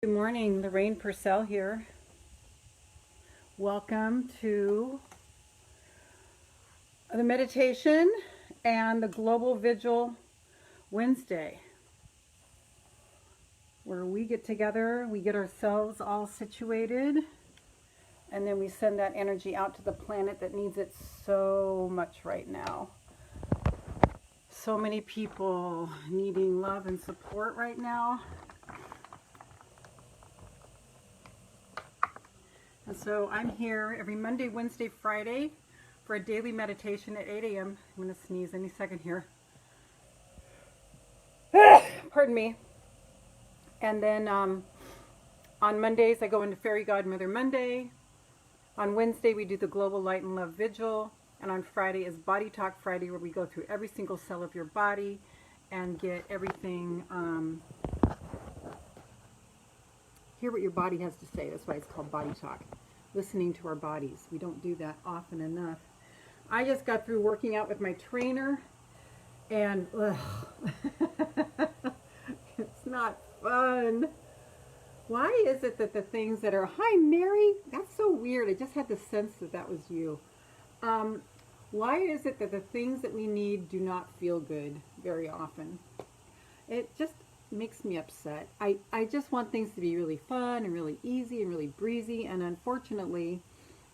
Good morning, Lorraine Pursell here. Welcome to the meditation and the Global Vigil Wednesday, where we get together, we get ourselves all situated, and then we send that energy out to the planet that needs it so much right now. So many people needing love and support right now. And so I'm here every Monday, Wednesday, Friday for a daily meditation at 8 a.m. I'm going to sneeze any second here. Pardon me. And then on Mondays, I go into Fairy Godmother Monday. On Wednesday, we do the Global Light and Love Vigil. And on Friday is Body Talk Friday, where we go through every single cell of your body and get everything, hear what your body has to say. That's why it's called Body Talk. Listening to our bodies. We don't do that often enough. I just got through working out with my trainer, and it's not fun. Why is it that the things that are, hi Mary, that's so weird. I just had the sense that that was you. Why is it that the things that we need do not feel good very often? It just makes me upset. I just want things to be really fun and really easy and really breezy, and unfortunately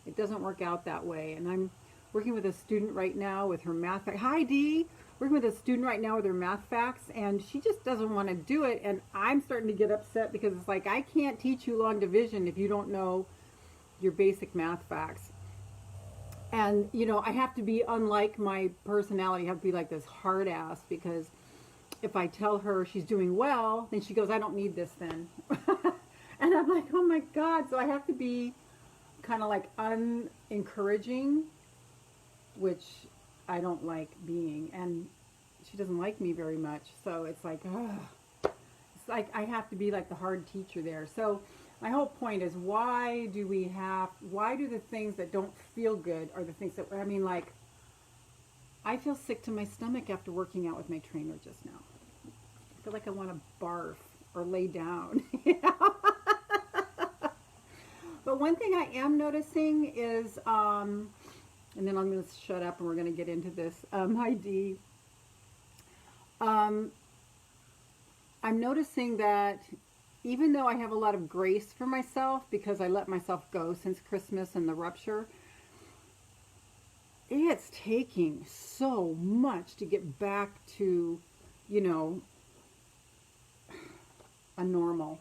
it doesn't work out that way. And I'm working with a student right now with her math facts. Hi Dee! Working with a student right now with her math facts, and she just doesn't want to do it, and I'm starting to get upset because it's like, I can't teach you long division if you don't know your basic math facts. And you know, I have to be, unlike my personality, I have to be like this hard ass, because if I tell her she's doing well, then she goes, I don't need this then. And I'm like, oh my God. So I have to be kind of like unencouraging, which I don't like being. And she doesn't like me very much. So it's like, it's like I have to be like the hard teacher there. So my whole point is, why do the things that don't feel good are the things that, I mean, like, I feel sick to my stomach after working out with my trainer just now. I feel like I want to barf or lay down. But one thing I am noticing is, and then I'm going to shut up and we're going to get into this. Hi Dee. I'm noticing that even though I have a lot of grace for myself because I let myself go since Christmas and the rupture, it's taking so much to get back to, you know, a normal.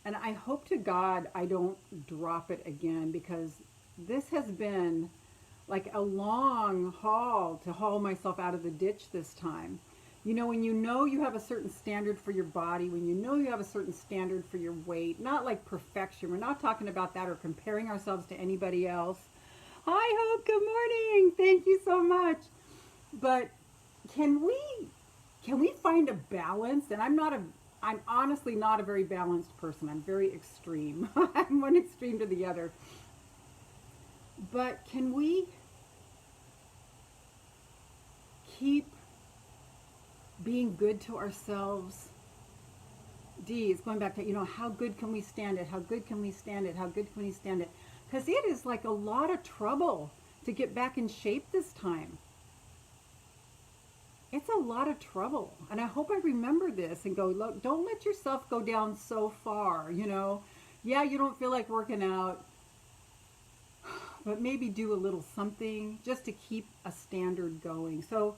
And I hope to God I don't drop it again, because this has been like a long haul to haul myself out of the ditch this time. You know, when you know you have a certain standard for your body, when you know you have a certain standard for your weight, not like perfection. We're not talking about that or comparing ourselves to anybody else. Hi Hope, good morning. Thank you so much. But can we find a balance? And I'm honestly not a very balanced person. I'm very extreme. I'm one extreme to the other. But can we keep being good to ourselves? Dee, it's going back to, you know, how good can we stand it? How good can we stand it? How good can we stand it? Because it is like a lot of trouble to get back in shape this time. It's a lot of trouble. And I hope I remember this and go, look, don't let yourself go down so far, you know. Yeah, you don't feel like working out, but maybe do a little something just to keep a standard going. So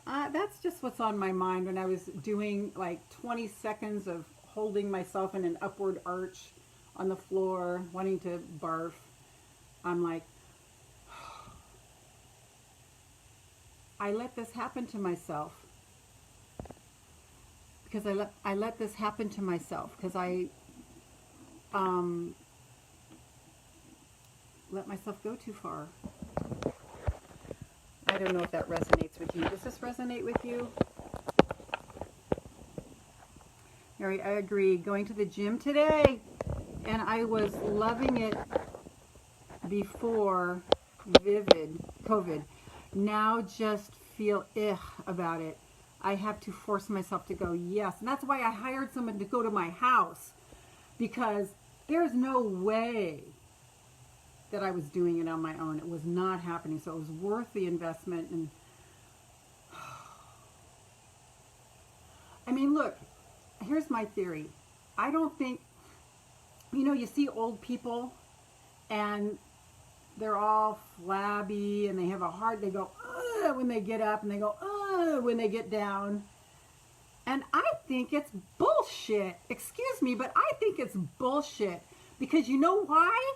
that's just what's on my mind when I was doing like 20 seconds of holding myself in an upward arch on the floor, wanting to barf. I'm like, I let this happen to myself because I let this happen to myself because I let myself go too far. I don't know if that resonates with you. Does this resonate with you? Mary, I agree. Going to the gym today, and I was loving it before COVID. Now just feel about it. I have to force myself to go, yes. And that's why I hired someone to go to my house. because there's no way that I was doing it on my own. It was not happening. So it was worth the investment. And I mean, look, here's my theory. I don't think, you know, you see old people and they're all flabby and they have a heart, they go, ugh, when they get up, and they go, ugh, when they get down. And I think it's bullshit. Excuse me, but I think it's bullshit. Because you know why?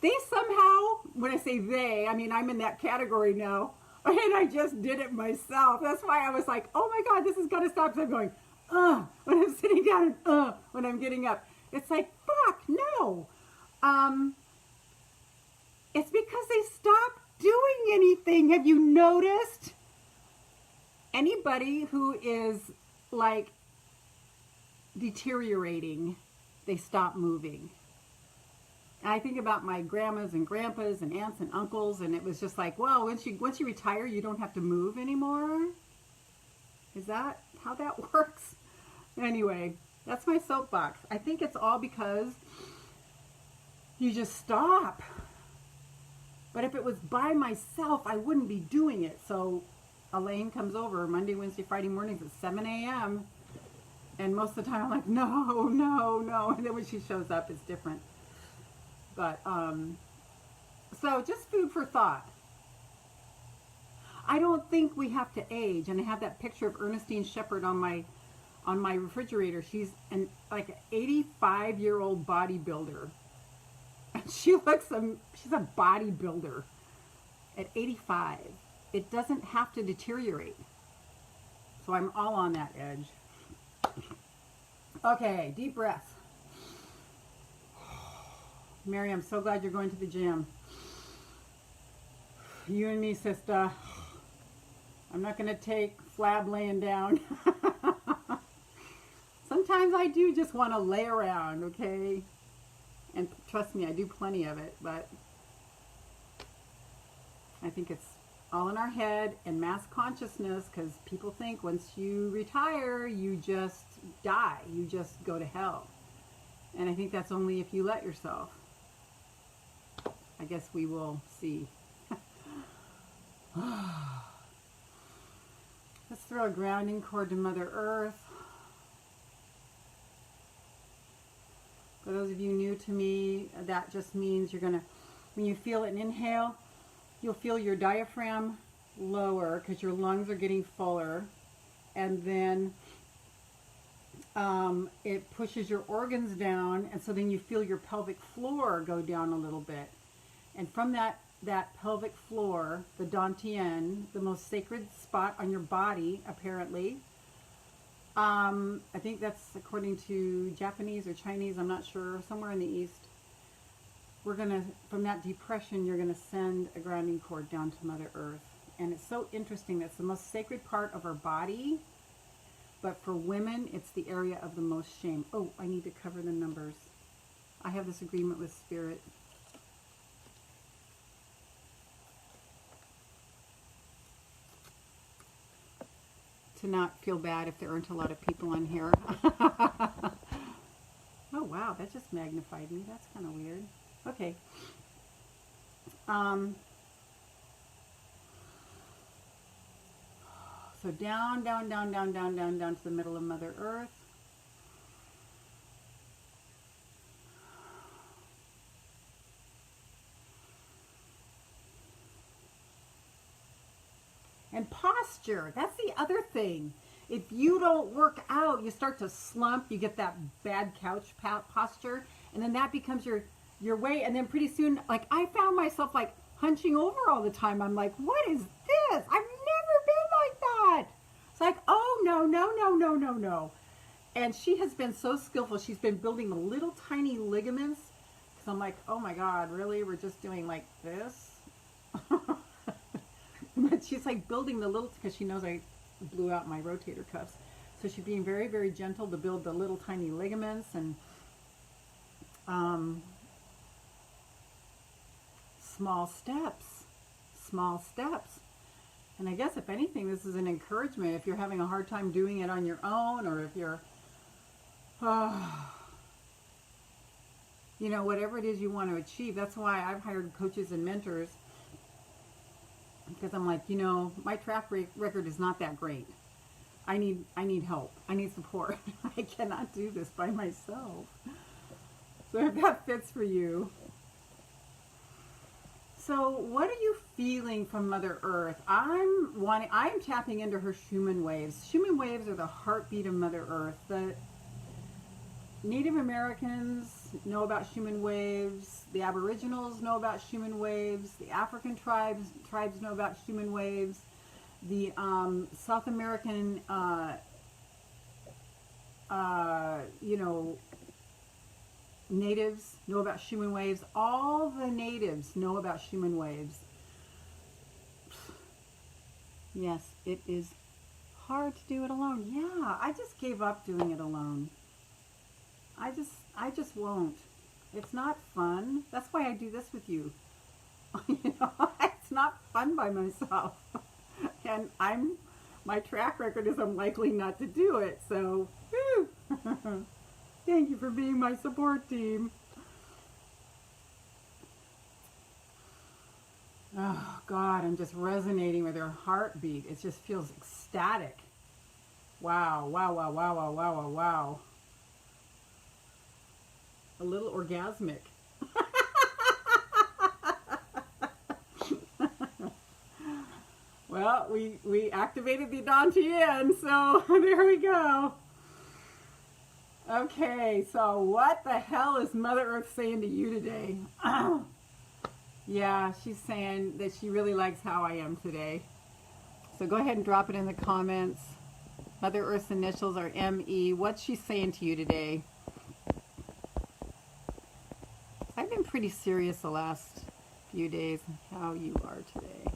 They somehow, when I say they, I mean, I'm in that category now. And I just did it myself. That's why I was like, oh my God, this is going to stop. So I'm going, when I'm sitting down, and when I'm getting up. It's like, fuck, no. It's because they stopped doing anything. Have you noticed? Anybody who is like deteriorating, they stop moving. And I think about my grandmas and grandpas and aunts and uncles, and it was just like, well, once you retire, you don't have to move anymore. Is that how that works? Anyway, that's my soapbox. I think it's all because you just stop. But if it was by myself, I wouldn't be doing it. So Elaine comes over Monday, Wednesday, Friday mornings at 7 a.m. And most of the time I'm like, no, no, no. And then when she shows up, it's different. But, so just food for thought. I don't think we have to age. And I have that picture of Ernestine Shepherd on my refrigerator. She's like an 85-year-old bodybuilder. And she looks, she's a bodybuilder at 85. It doesn't have to deteriorate. So I'm all on that edge. Okay, deep breath. Mary, I'm so glad you're going to the gym. You and me, sister. I'm not going to take flab laying down. Sometimes I do just want to lay around, okay? And trust me, I do plenty of it, but I think it's all in our head and mass consciousness, because people think once you retire, you just die. You just go to hell. And I think that's only if you let yourself. I guess we will see. Let's throw a grounding cord to Mother Earth. For those of you new to me, that just means you're going to, when you feel an inhale, you'll feel your diaphragm lower because your lungs are getting fuller. And then it pushes your organs down. And so then you feel your pelvic floor go down a little bit. And from that pelvic floor, the dantian, the most sacred spot on your body, apparently, I think that's according to Japanese or Chinese, I'm not sure, somewhere in the East. We're going to, from that depression, you're going to send a grounding cord down to Mother Earth. And it's so interesting. That's the most sacred part of our body. But for women, it's the area of the most shame. Oh, I need to cover the numbers. I have this agreement with Spirit. To not feel bad if there aren't a lot of people on here. Oh wow, that just magnified me. That's kind of weird. Okay. So down, down, down, down, down, down, down to the middle of Mother Earth. And posture, that's the other thing. If you don't work out, you start to slump, you get that bad couch posture, and then that becomes your way, and then pretty soon, like, I found myself like hunching over all the time. I'm like, what is this? I've never been like that. It's like, oh, no, no, no, no, no, no. And she has been so skillful. She's been building the little tiny ligaments, because I'm like, oh my God, really? We're just doing like this? But she's like building the little, because she knows I blew out my rotator cuffs. So she's being very, very gentle to build the little tiny ligaments, and small steps, small steps. And I guess if anything, this is an encouragement. If you're having a hard time doing it on your own, or if you're, you know, whatever it is you want to achieve. That's why I've hired coaches and mentors, because I'm like, you know, my track record is not that great. I need help. I need support. I cannot do this by myself. So if that fits for you. So what are you feeling from Mother Earth? I'm tapping into her Schumann waves. Schumann waves are the heartbeat of Mother Earth. The Native Americans know about Schumann waves. The Aboriginals know about Schumann waves. The African tribes know about Schumann waves. The South American, you know, natives know about Schumann waves. All the natives know about Schumann waves. Yes, it is hard to do it alone. Yeah, I just gave up doing it alone. I just won't. It's not fun. That's why I do this with you. You know, it's not fun by myself. And my track record is I'm likely not to do it. So, whew. Thank you for being my support team. Oh God, I'm just resonating with her heartbeat. It just feels ecstatic. Wow, wow, wow, wow, wow, wow, wow, wow. A little orgasmic. Well, we activated the Dantian, so there we go. Okay, so what the hell is Mother Earth saying to you today? Yeah, she's saying that she really likes how I am today. So go ahead and drop it in the comments. Mother Earth's initials are ME. What's she saying to you today? I've been pretty serious the last few days how you are today.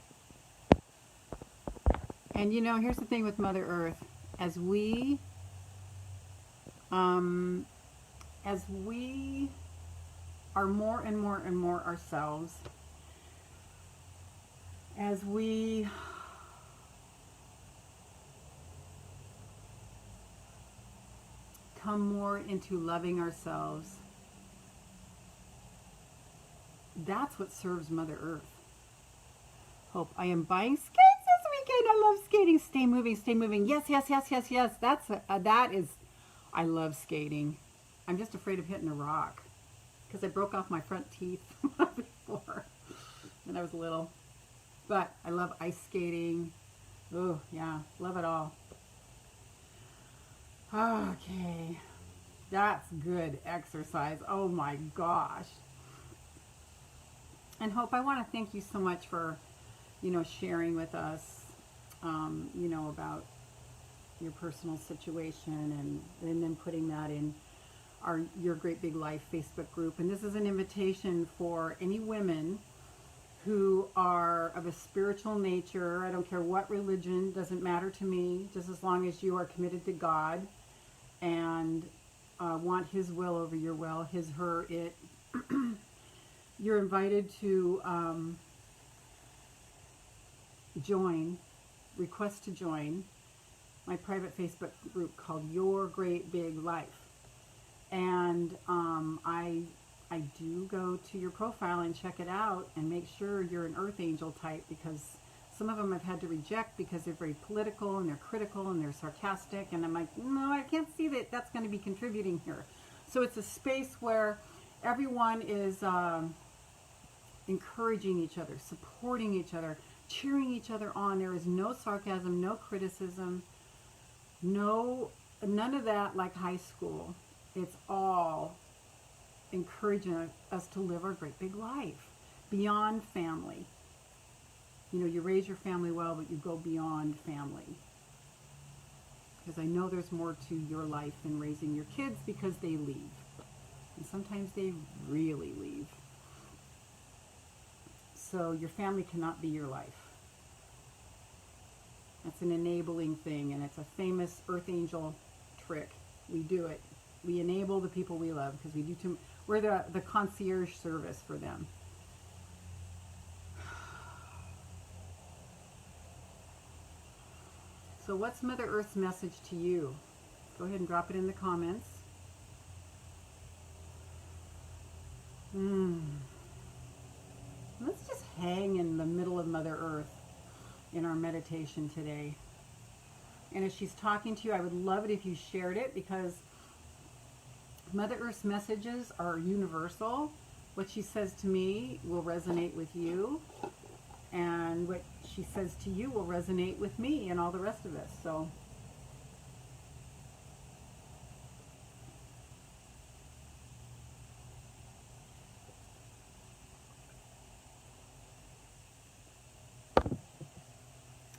And you know, here's the thing with Mother Earth. As we are more and more and more ourselves, as we come more into loving ourselves, that's what serves Mother Earth. Hope I am buying skates this weekend. I love skating. Stay moving, stay moving. Yes, yes, yes, yes, yes. That is, I love skating. I'm just afraid of hitting a rock because I broke off my front teeth before when I was little. But I love ice skating. Oh, yeah, love it all. Okay, that's good exercise. Oh my gosh. And Hope, I want to thank you so much for, you know, sharing with us, you know, about your personal situation and then putting that in Your Great Big Life Facebook group. And this is an invitation for any women who are of a spiritual nature. I don't care what religion, doesn't matter to me, just as long as you are committed to God and want His will over your will, His, her, it. You're invited to request to join my private Facebook group called Your Great Big Life. And I do go to your profile and check it out and make sure you're an Earth Angel type, because some of them I've had to reject because they're very political and they're critical and they're sarcastic, and I'm like, no, I can't see that that's going to be contributing here. So it's a space where everyone is encouraging each other, supporting each other, cheering each other on. There is no sarcasm, no criticism, none of that like high school. It's all encouraging us to live our great big life beyond family. You know, you raise your family well, but you go beyond family. Because I know there's more to your life than raising your kids, because they leave. And sometimes they really leave. So your family cannot be your life. That's an enabling thing, and it's a famous Earth Angel trick. We do it. We enable the people we love because we do too. We're the concierge service for them. So what's Mother Earth's message to you? Go ahead and drop it in the comments. hang in the middle of Mother Earth in our meditation today. And as she's talking to you, I would love it if you shared it, because Mother Earth's messages are universal. What she says to me will resonate with you, and what she says to you will resonate with me and all the rest of us. So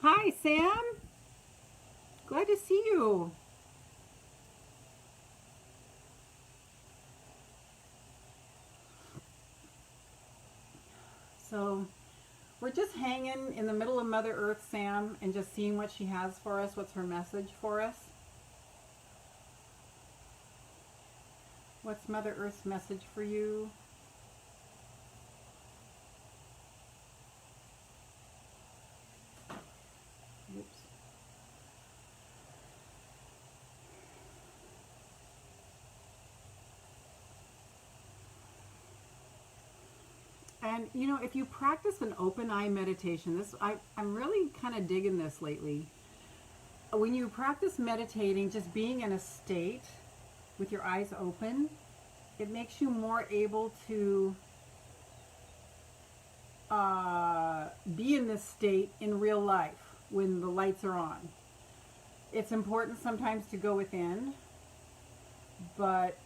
hi, Sam. Glad to see you. So we're just hanging in the middle of Mother Earth, Sam, and just seeing what she has for us. What's her message for us? What's Mother Earth's message for you? Oops. And you know, if you practice an open eye meditation, I'm really kind of digging this lately. When you practice meditating, just being in a state with your eyes open, it makes you more able to be in this state in real life when the lights are on. It's important sometimes to go within, but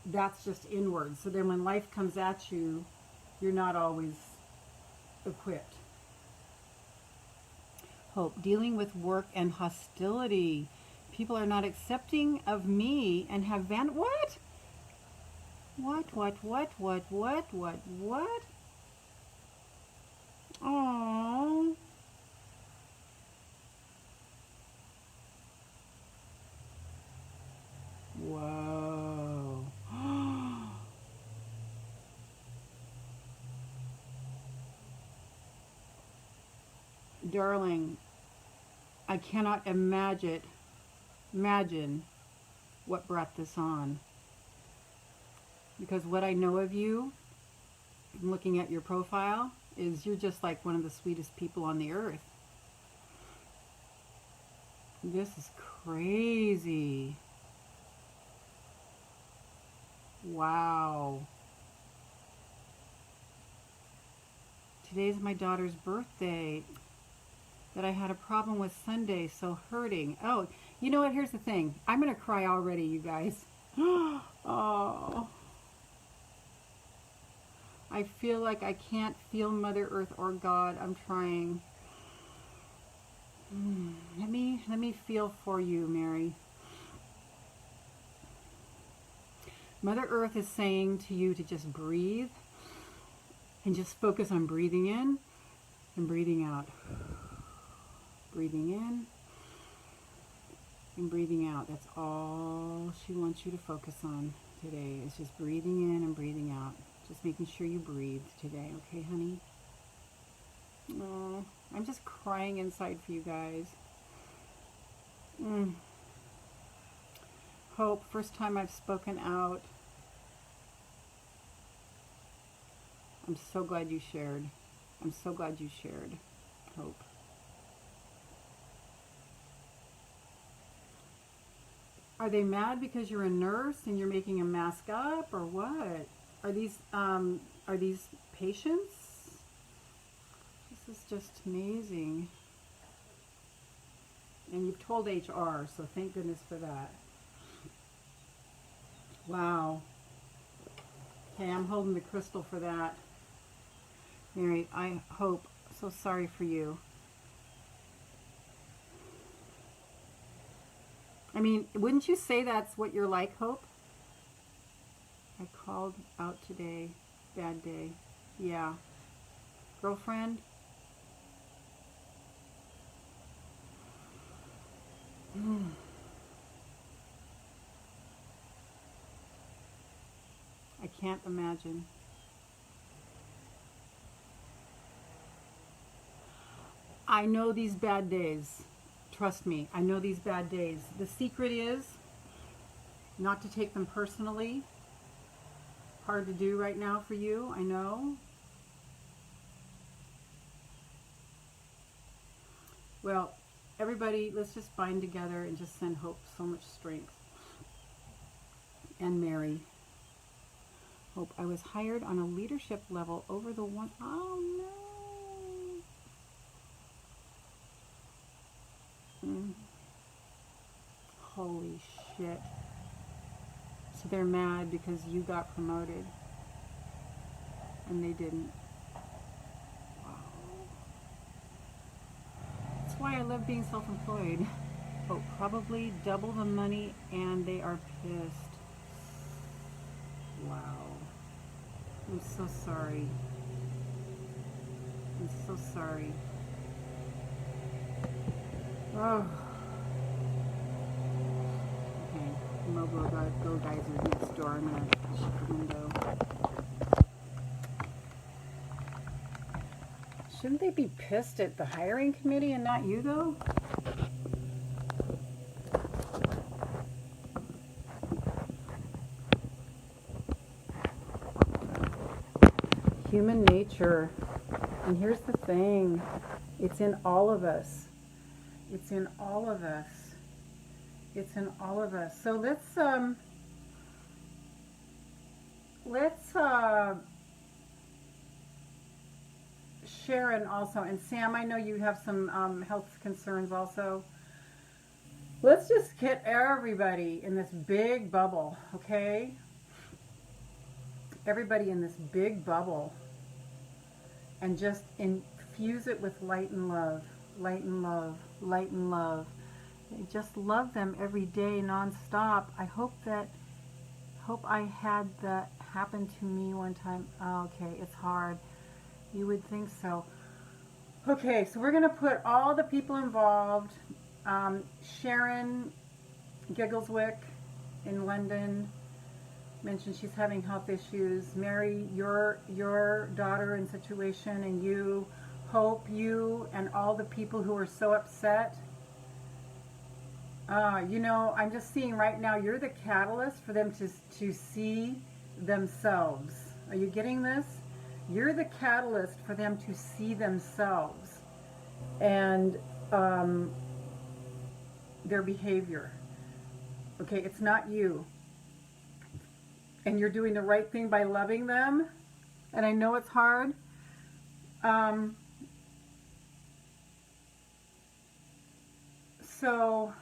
that's just inward. So then when life comes at you, you're not always equipped. Hope, dealing with work and hostility. People are not accepting of me and have what? What? Oh. Whoa. Darling, I cannot imagine what brought this on. Because what I know of you, looking at your profile, is you're just like one of the sweetest people on the earth. This is crazy. Wow. Today's my daughter's birthday. That I had a problem with Sunday, so hurting. Oh, you know what? Here's the thing. I'm going to cry already, you guys. Oh. I feel like I can't feel Mother Earth or God. I'm trying. Let me feel for you, Mary. Mother Earth is saying to you to just breathe and just focus on breathing in and breathing out. Breathing in and breathing out. That's all she wants you to focus on today, is just breathing in and breathing out. Just making sure you breathe today, okay, honey? Oh, I'm just crying inside for you guys. Hope, first time I've spoken out. I'm so glad you shared. I'm so glad you shared, Hope. Are they mad because you're a nurse and you're making a mask up, or what? Are these patients? This is just amazing. And you've told HR, so thank goodness for that. Wow. Okay, I'm holding the crystal for that. Mary, I hope. So sorry for you. I mean, wouldn't you say that's what you're like, Hope? I called out today. Bad day. Yeah. Girlfriend? I can't imagine. I know these bad days. Trust me, I know these bad days. The secret is not to take them personally. Hard to do right now for you, I know. Well, everybody, let's just bind together and just send Hope so much strength. And Mary. Hope, I was hired on a leadership level over the one. Oh no. Holy shit. So they're mad because you got promoted and they didn't. Wow. That's why I love being self-employed. Oh, probably double the money and they are pissed. Wow. I'm so sorry. I'm so sorry. Oh. Okay, mobile go geyser next door. I'm gonna shut the window. Shouldn't they be pissed at the hiring committee and not you, though? Human nature. And here's the thing. It's in all of us. It's in all of us. It's in all of us. So let's Sharon also, and Sam, I know you have some health concerns also. Let's just get everybody in this big bubble, okay? Everybody in this big bubble, and just infuse it with light and love, light and love, light and love. Just love them every day, nonstop. I hope I had that happen to me one time. Oh, okay, it's hard. You would think so. Okay, so we're gonna put all the people involved. Sharon Giggleswick in London mentioned she's having health issues. Mary, your daughter in situation, and you, Hope, you, and all the people who are so upset. You know, I'm just seeing right now, you're the catalyst for them to see themselves. Are you getting this? You're the catalyst for them to see themselves and their behavior. Okay, it's not you. And you're doing the right thing by loving them. And I know it's hard. So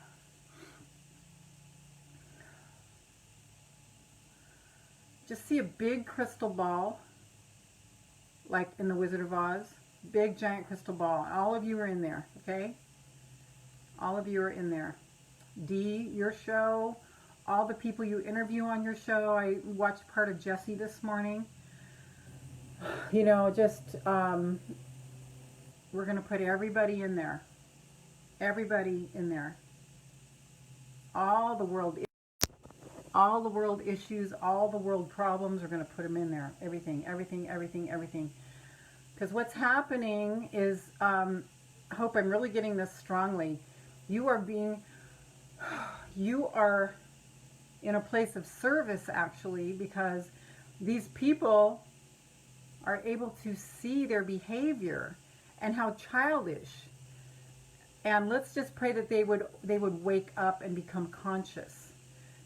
just see a big crystal ball, like in the Wizard of Oz. Big giant crystal ball. All of you are in there, okay? All of you are in there. Dee, your show, all the people you interview on your show. I watched part of Jessie this morning. You know, just, we're going to put everybody in there. Everybody in there. All the world issues, all the world problems, we're going to put them in there. Everything, everything, everything, everything. Because what's happening is, I hope I'm really getting this strongly. You are in a place of service, actually, because these people are able to see their behavior and how childish. And let's just pray that they would wake up and become conscious.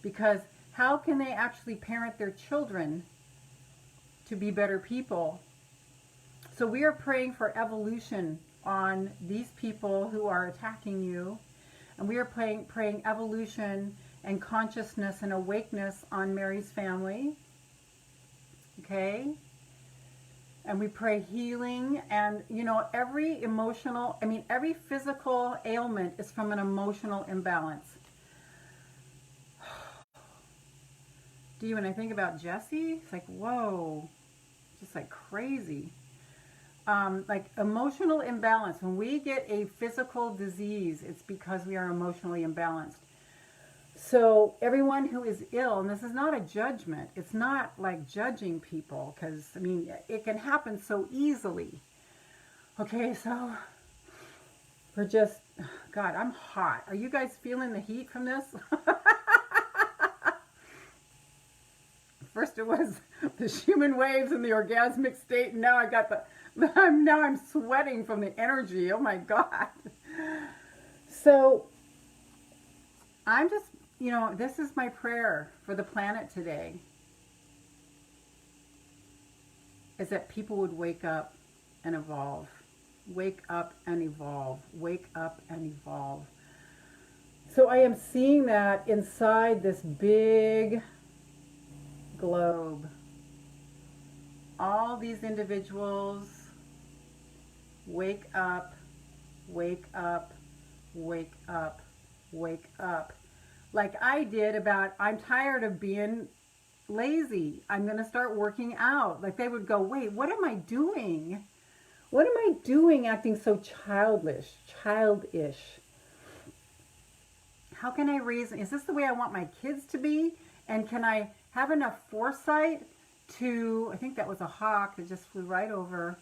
Because how can they actually parent their children to be better people? So we are praying for evolution on these people who are attacking you. And we are praying evolution and consciousness and awakeness on Mary's family. Okay? And we pray healing, and you know, every physical ailment is from an emotional imbalance. When I think about Jessie, it's like, whoa, just like crazy. Like emotional imbalance. When we get a physical disease, it's because we are emotionally imbalanced. So everyone who is ill, and this is not a judgment, it's not like judging people, because, I mean, it can happen so easily. Okay, so we're just, God, I'm hot. Are you guys feeling the heat from this? First it was the human waves and the orgasmic state, and now I got I'm sweating from the energy. Oh my God. So I'm just, this is my prayer for the planet today, is that people would wake up and evolve. Wake up and evolve. Wake up and evolve. So I am seeing that inside this big globe. All these individuals wake up, wake up, wake up, wake up. Like I did about, I'm tired of being lazy. I'm going to start working out. Like they would go, wait, what am I doing? What am I doing acting so childish? How can I raise, is this the way I want my kids to be? And can I have enough foresight to, I think that was a hawk that just flew right over,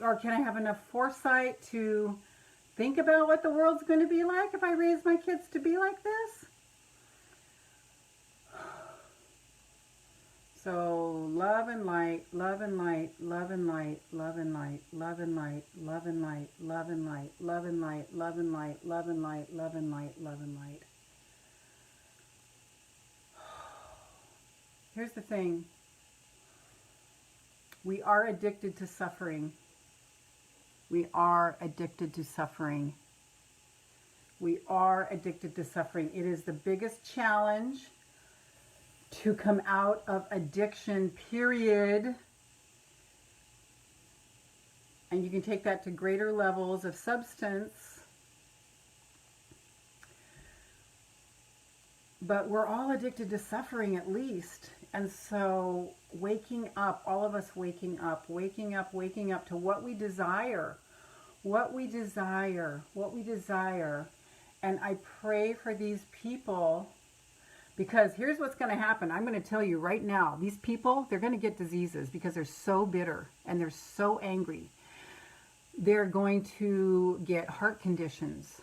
or can I have enough foresight to think about what the world's going to be like if I raise my kids to be like this? So love and light, love and light, love and light, love and light, love and light, love and light, love and light, love and light, love and light, love and light, love and light, love and light. Here's the thing. We are addicted to suffering. We are addicted to suffering. We are addicted to suffering. It is the biggest challenge to come out of addiction, period. And you can take that to greater levels of substance. But we're all addicted to suffering at least. And so waking up, all of us waking up to what we desire, what we desire. And I pray for these people, because here's what's going to happen. I'm going to tell you right now, these people, they're going to get diseases because they're so bitter and they're so angry. They're going to get heart conditions.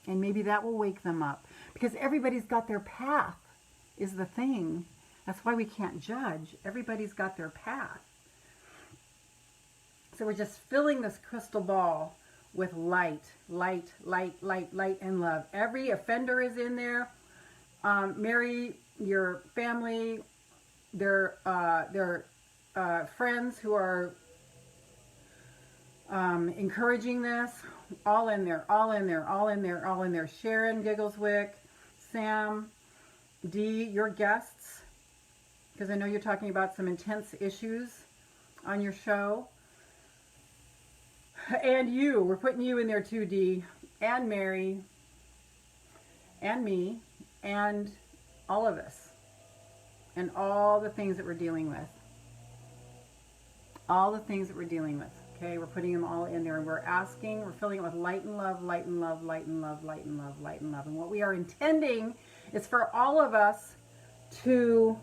And maybe that will wake them up, because everybody's got their path is the thing. That's why we can't judge. Everybody's got their path. So we're just filling this crystal ball with light, light, light, light, light, and love. Every offender is in there. Marry your family, their friends who are encouraging this. All in there, all in there, all in there, all in there. Sharon Giggleswick, Sam, Dee, your guests, because I know you're talking about some intense issues on your show. And you, we're putting you in there too, Dee, and Mary, and me, and all of us, and all the things that we're dealing with. All the things that we're dealing with. Okay, we're putting them all in there, and we're asking, we're filling it with light and love, light and love, light and love, light and love, light and love. And what we are intending is for all of us to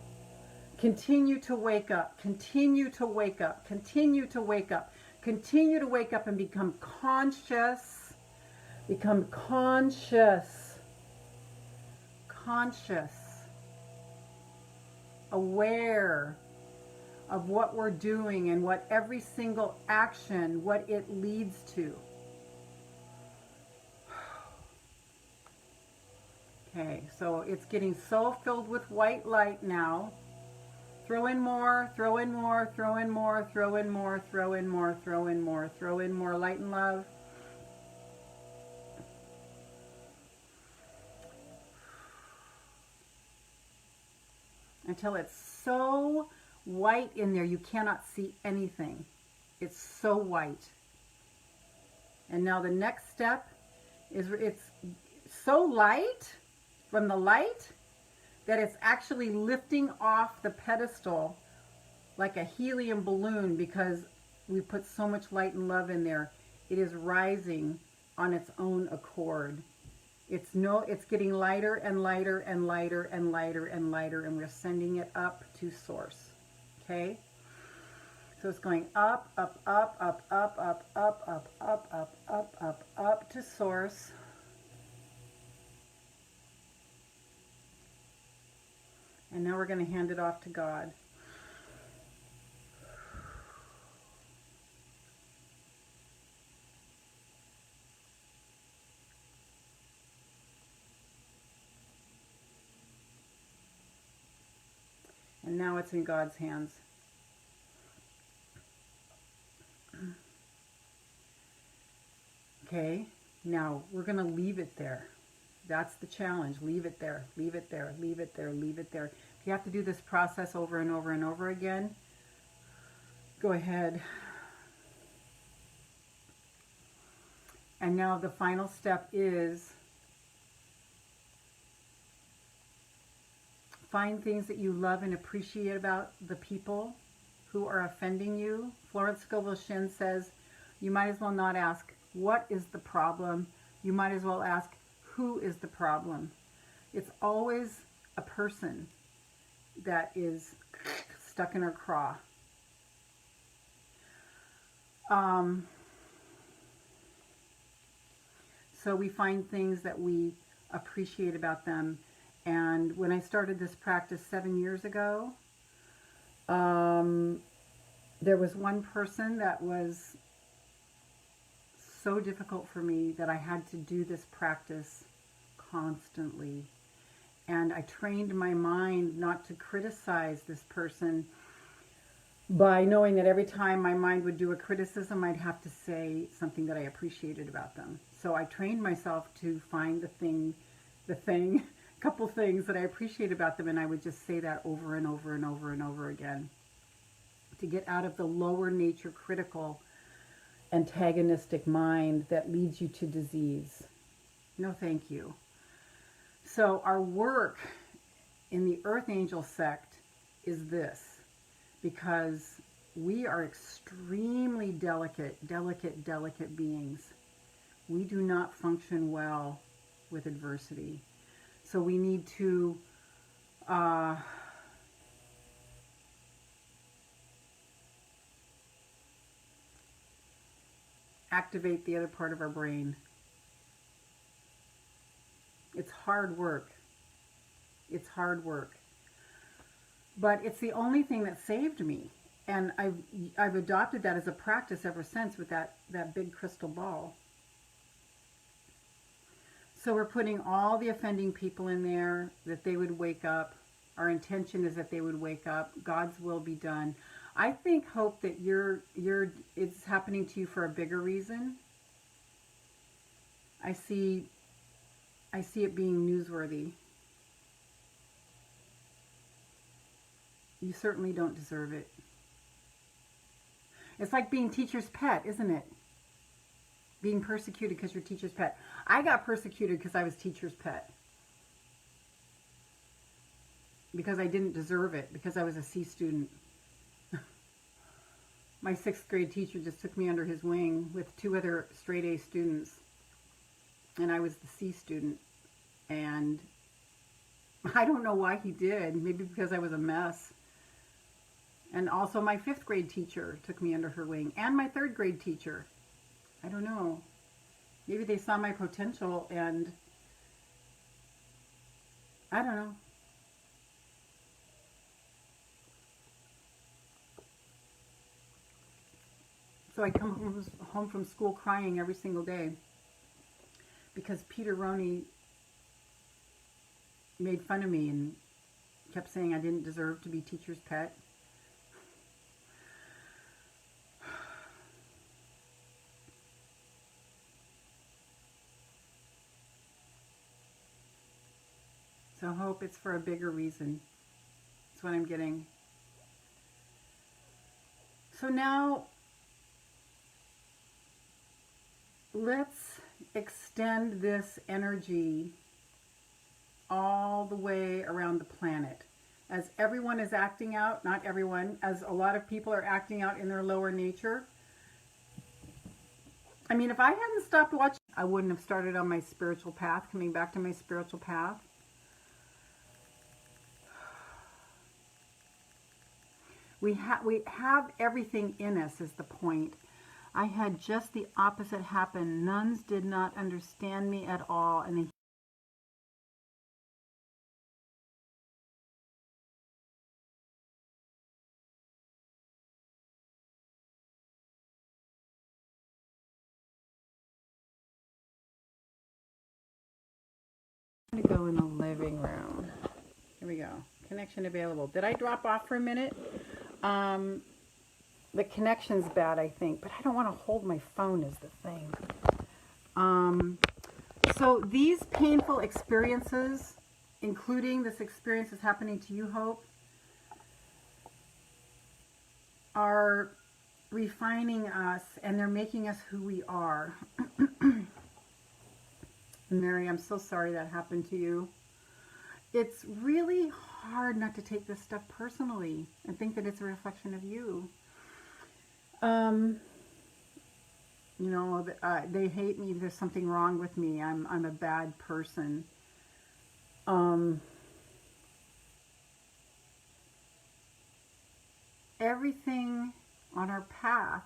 continue to wake up, continue to wake up, continue to wake up, continue to wake up and become conscious, aware of what we're doing and what every single action, what it leads to. Okay, so it's getting so filled with white light now. Throw in more, throw in more, throw in more, throw in more, throw in more, throw in more, throw in more light and love. Until it's so white in there you cannot see anything. It's so white. And now the next step is, it's so light from the light that it's actually lifting off the pedestal like a helium balloon, because we put so much light and love in there. It is rising on its own accord. It's getting lighter and lighter and lighter and lighter and lighter, and we're sending it up to source. Okay? So it's going up, up, up, up, up, up, up, up, up, up, up, up, up to source. And now we're going to hand it off to God. And now it's in God's hands. Okay, now we're going to leave it there. That's the challenge. Leave it there, leave it there, leave it there, leave it there. If you have to do this process over and over and over again, go ahead. And now the final step is find things that you love and appreciate about the people who are offending you. Florence Scovel Shinn says, you might as well not ask, what is the problem? You might as well ask, who is the problem? It's always a person that is stuck in her craw. So we find things that we appreciate about them. And when I started this practice 7 years ago, there was one person that was so difficult for me that I had to do this practice constantly. And I trained my mind not to criticize this person by knowing that every time my mind would do a criticism, I'd have to say something that I appreciated about them. So I trained myself to find a couple things that I appreciate about them, and I would just say that over and over and over and over again to get out of the lower nature critical antagonistic mind that leads you to disease. No, thank you. So our work in the Earth Angel sect is this, because we are extremely delicate beings. We do not function well with adversity. So we need to activate the other part of our brain. It's hard work. It's hard work. But it's the only thing that saved me. And I've adopted that as a practice ever since with that big crystal ball. So we're putting all the offending people in there, that they would wake up. Our intention is that they would wake up. God's will be done. I hope that it's happening to you for a bigger reason. I see it being newsworthy. You certainly don't deserve it. It's like being teacher's pet, isn't it? Being persecuted because you're teacher's pet. I got persecuted because I was teacher's pet. Because I didn't deserve it, because I was a C student. My 6th grade teacher just took me under his wing with 2 other straight A students. And I was the C student. And I don't know why he did. Maybe because I was a mess. And also my 5th grade teacher took me under her wing. And my 3rd grade teacher. I don't know. Maybe they saw my potential and I don't know. So I come home from school crying every single day because Peter Roney made fun of me and kept saying I didn't deserve to be teacher's pet. So I hope it's for a bigger reason. That's what I'm getting. So now, let's extend this energy all the way around the planet. As everyone is acting out, not everyone, as a lot of people are acting out in their lower nature. I mean, if I hadn't stopped watching, I wouldn't have started on my spiritual path, coming back to my spiritual path. We have everything in us is the point. I had just the opposite happen. Nuns did not understand me at all, and I'm going to go in the living room. Here we go. connection available. Did I drop off for a minute? The connection's bad, I think, but I don't want to hold my phone is the thing. So these painful experiences, including this experience that's happening to you, Hope, are refining us, and they're making us who we are. Mary, I'm so sorry that happened to you. It's really hard not to take this stuff personally and think that it's a reflection of you. You know, they hate me. There's something wrong with me. I'm a bad person. Everything on our path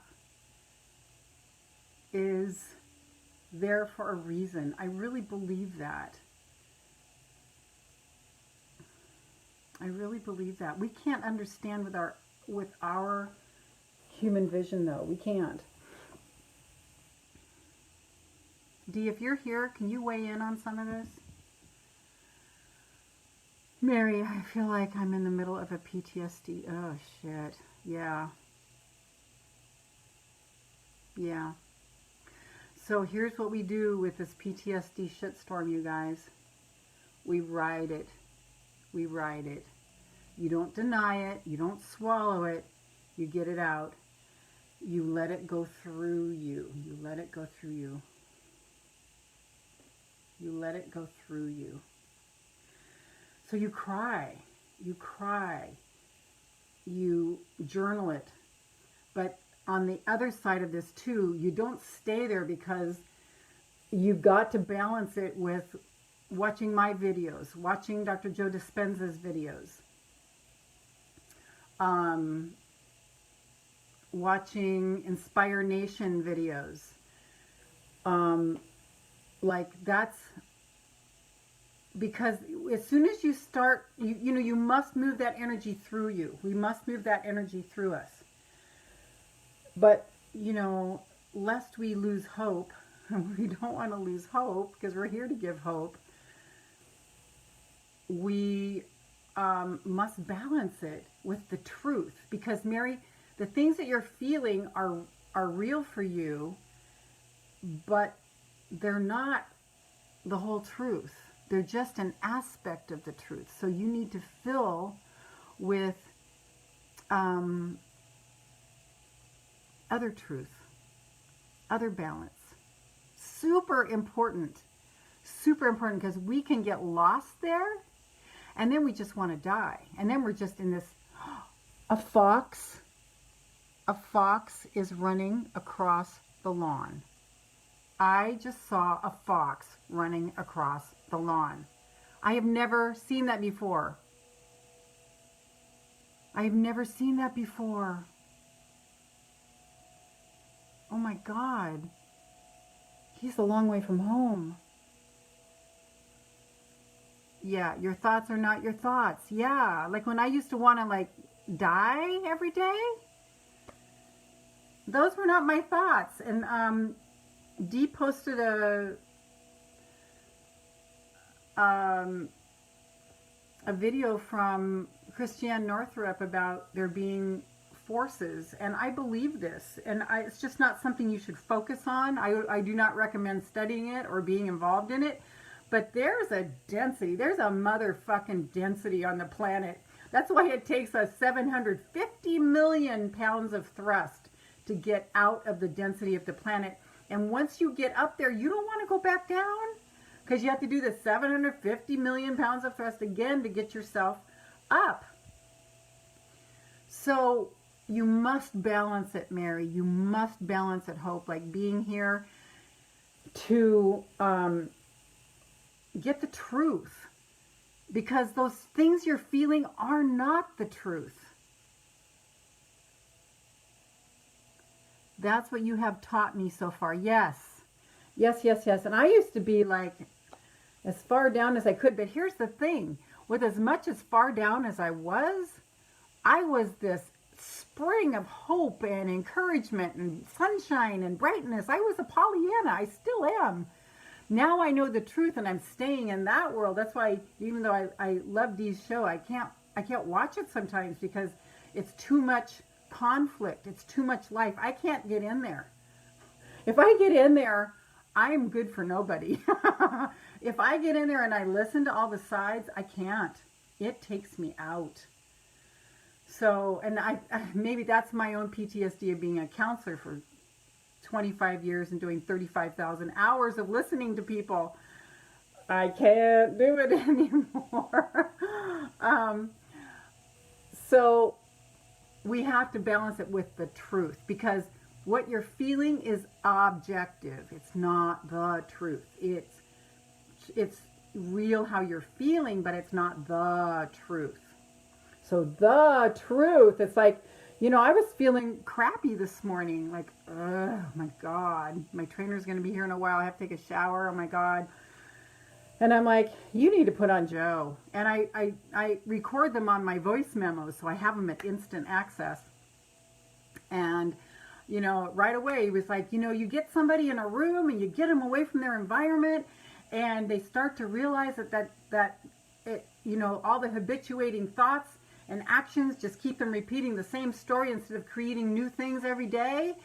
is there for a reason. I really believe that. I really believe that. We can't understand with our human vision, though. We can't. Dee, if you're here, can you weigh in on some of this? Mary, I feel like I'm in the middle of a PTSD. Oh, shit. Yeah. Yeah. So here's what we do with this PTSD shitstorm, you guys. We ride it. We ride it. You don't deny it. You don't swallow it. You get it out. You let it go through you. You let it go through you. You let it go through you. So you cry. You cry. You journal it. But on the other side of this too, you don't stay there, because you've got to balance it with watching my videos, watching Dr. Joe Dispenza's videos, watching Inspire Nation videos. Like that's because as soon as you start, you know, you must move that energy through you. We must move that energy through us. But, you know, lest we lose hope, we don't want to lose hope because we're here to give hope. We must balance it with the truth, because Mary, the things that you're feeling are real for you, but they're not the whole truth. They're just an aspect of the truth. So you need to fill with other truth, other balance. Super important, because we can get lost there, and then we just want to die. And then we're just in this, a fox is running across the lawn. I just saw a fox running across the lawn. I have never seen that before. I have never seen that before. Oh my God. He's a long way from home. Yeah, your thoughts are not your thoughts. Yeah, like when I used to want to like die every day, those were not my thoughts. And Dee posted a video from Christiane Northrup about there being forces, and I believe this, and it's just not something you should focus on. I do not recommend studying it or being involved in it, but there's a density, there's a motherfucking density on the planet. That's why it takes us 750 million pounds of thrust to get out of the density of the planet. And once you get up there, you don't want to go back down, because you have to do the 750 million pounds of thrust again to get yourself up. So you must balance it, Mary. You must balance it, Hope, like being here to get the truth, because those things you're feeling are not the truth. That's what you have taught me so far. Yes. Yes, yes, yes. And I used to be like as far down as I could. But here's the thing. With as much as far down as I was this spring of hope and encouragement and sunshine and brightness. I was a Pollyanna. I still am. Now I know the truth, and I'm staying in that world. That's why, even though I love Dee's show, I can't watch it sometimes because it's too much conflict. It's too much life. I can't get in there. If I get in there, I am good for nobody. If I get in there and I listen to all the sides, I can't. It takes me out. So, and I maybe that's my own PTSD of being a counselor for 25 years and doing 35,000 hours of listening to people. I can't do it anymore. So we have to balance it with the truth, because what you're feeling is objective. It's not the truth. It's real how you're feeling, but it's not the truth. So the truth, it's like, you know, I was feeling crappy this morning. Like, oh my God, my trainer's going to be here in a while. I have to take a shower. Oh my God. And I'm like, you need to put on Joe. And I record them on my voice memos, so I have them at instant access. And, you know, right away, he was like, you know, you get somebody in a room and you get them away from their environment, and they start to realize that you know, all the habituating thoughts and actions just keep them repeating the same story instead of creating new things every day.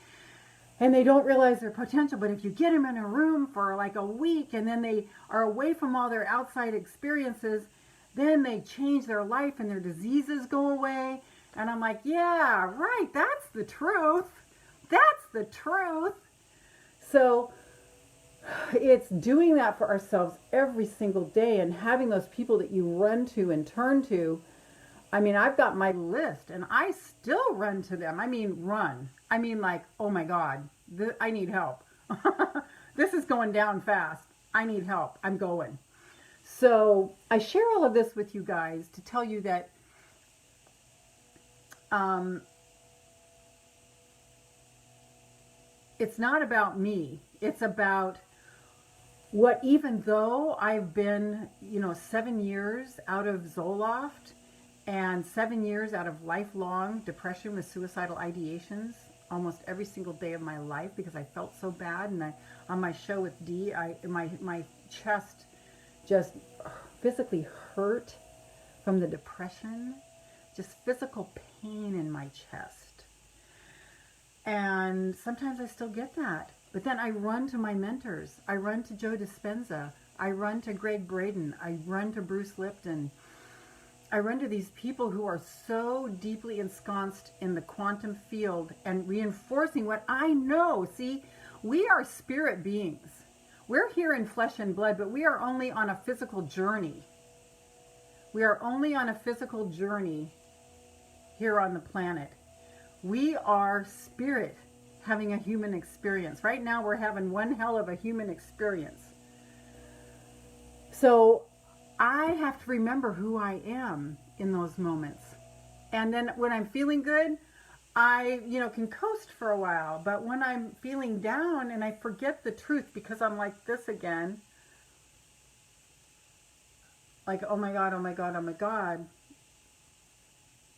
And they don't realize their potential. But if you get them in a room for like a week and then they are away from all their outside experiences, then they change their life and their diseases go away. And I'm like, yeah, right, that's the truth. That's the truth. So it's doing that for ourselves every single day, and having those people that you run to and turn to. I mean, I've got my list and I still run to them. I mean, run. I mean, like, oh my God, I need help. This is going down fast. I need help. I'm going. So I share all of this with you guys to tell you that it's not about me. It's about what, even though I've been, you know, 7 years out of Zoloft, and 7 years out of lifelong depression with suicidal ideations, almost every single day of my life, because I felt so bad. And on my show with Dee, my chest just physically hurt from the depression, just physical pain in my chest. And sometimes I still get that. But then I run to my mentors. I run to Joe Dispenza. I run to Greg Braden. I run to Bruce Lipton. I run to these people who are so deeply ensconced in the quantum field and reinforcing what I know. See, we are spirit beings. We're here in flesh and blood, but we are only on a physical journey. We are only on a physical journey here on the planet. We are spirit having a human experience. Right now we're having one hell of a human experience. So I have to remember who I am in those moments. And then when I'm feeling good, I, you know, can coast for a while. But when I'm feeling down and I forget the truth because I'm like this again, like, oh my God, oh my God, oh my God.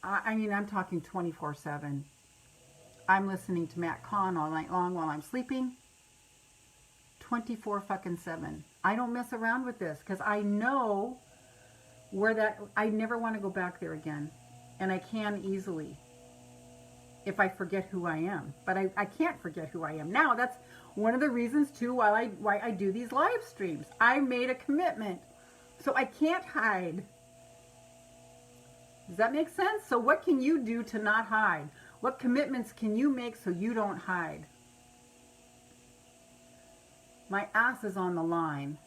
I mean, I'm talking 24/7. I'm listening to Matt Kahn all night long while I'm sleeping. 24/7. I don't mess around with this because I know where I never want to go back there again. And I can easily if I forget who I am. But I can't forget who I am. Now, that's one of the reasons, too, why I do these live streams. I made a commitment. So I can't hide. Does that make sense? So what can you do to not hide? What commitments can you make so you don't hide? My ass is on the line.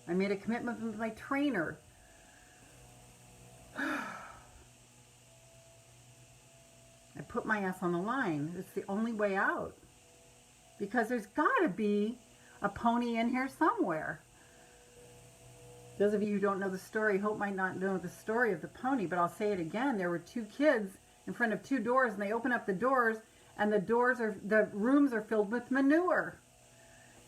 I made a commitment with my trainer. I put my ass on the line. It's the only way out. Because there's got to be a pony in here somewhere. Those of you who don't know the story, Hope might not know the story of the pony, but I'll say it again. There were two kids in front of two doors, and they open up the doors, and the rooms are filled with manure.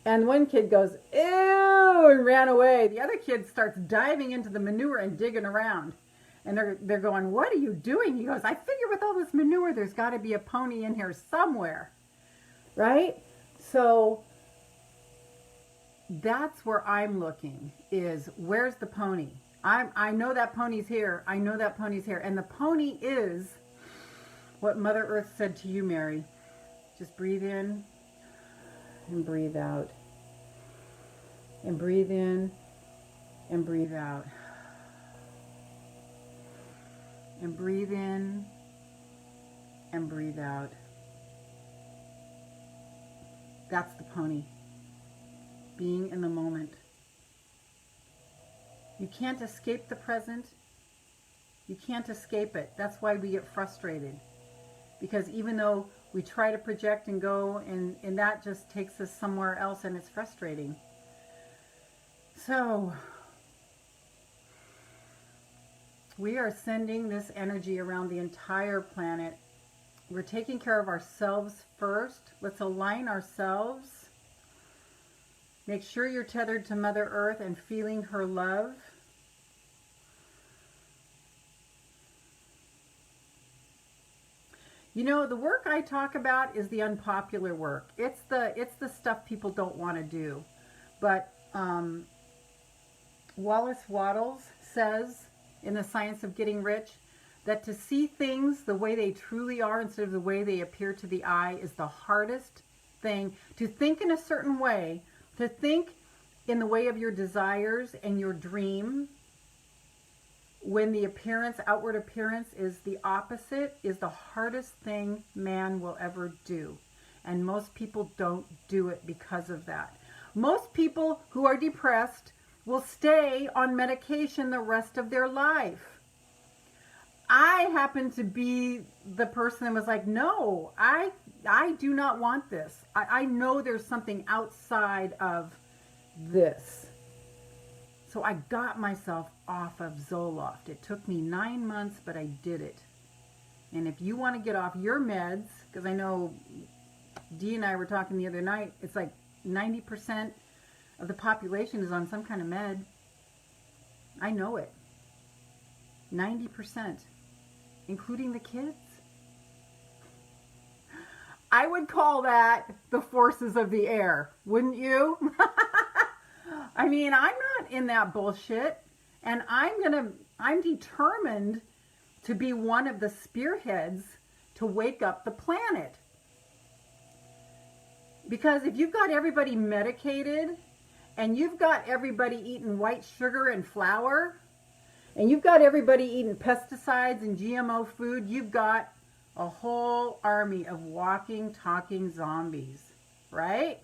And one kid goes, ew, and ran away. The other kid starts diving into the manure and digging around. And they're going, what are you doing? He goes, I figure with all this manure, there's got to be a pony in here somewhere. Right? So that's where I'm looking, is where's the pony? I know that pony's here. I know that pony's here. And the pony is what Mother Earth said to you, Mary. Just breathe in and breathe out. And breathe in and breathe out. And breathe in and breathe out. That's the pony. Being in the moment. You can't escape the present. You can't escape it. That's why we get frustrated. Because even though we try to project and go, and that just takes us somewhere else, and it's frustrating. So, we are sending this energy around the entire planet. We're taking care of ourselves first. Let's align ourselves. Make sure you're tethered to Mother Earth and feeling her love. You know, the work I talk about is the unpopular work. It's the stuff people don't want to do. But Wallace Wattles says in The Science of Getting Rich that to see things the way they truly are instead of the way they appear to the eye is the hardest thing. To think in a certain way, to think in the way of your desires and your dream, when the outward appearance is the opposite, is the hardest thing man will ever do. And most people don't do it because of that. Most people who are depressed will stay on medication the rest of their life. I happen to be the person that was like, no, I do not want this. I know there's something outside of this. So I got myself off of Zoloft. It took me 9 months, but I did it. And if you want to get off your meds, because I know Dee and I were talking the other night, it's like 90% of the population is on some kind of med. I know it. 90%, including the kids. I would call that the forces of the air, wouldn't you? I mean, I'm not in that bullshit, and I'm determined to be one of the spearheads to wake up the planet. Because if you've got everybody medicated, and you've got everybody eating white sugar and flour, and you've got everybody eating pesticides and GMO food, you've got a whole army of walking, talking zombies, right?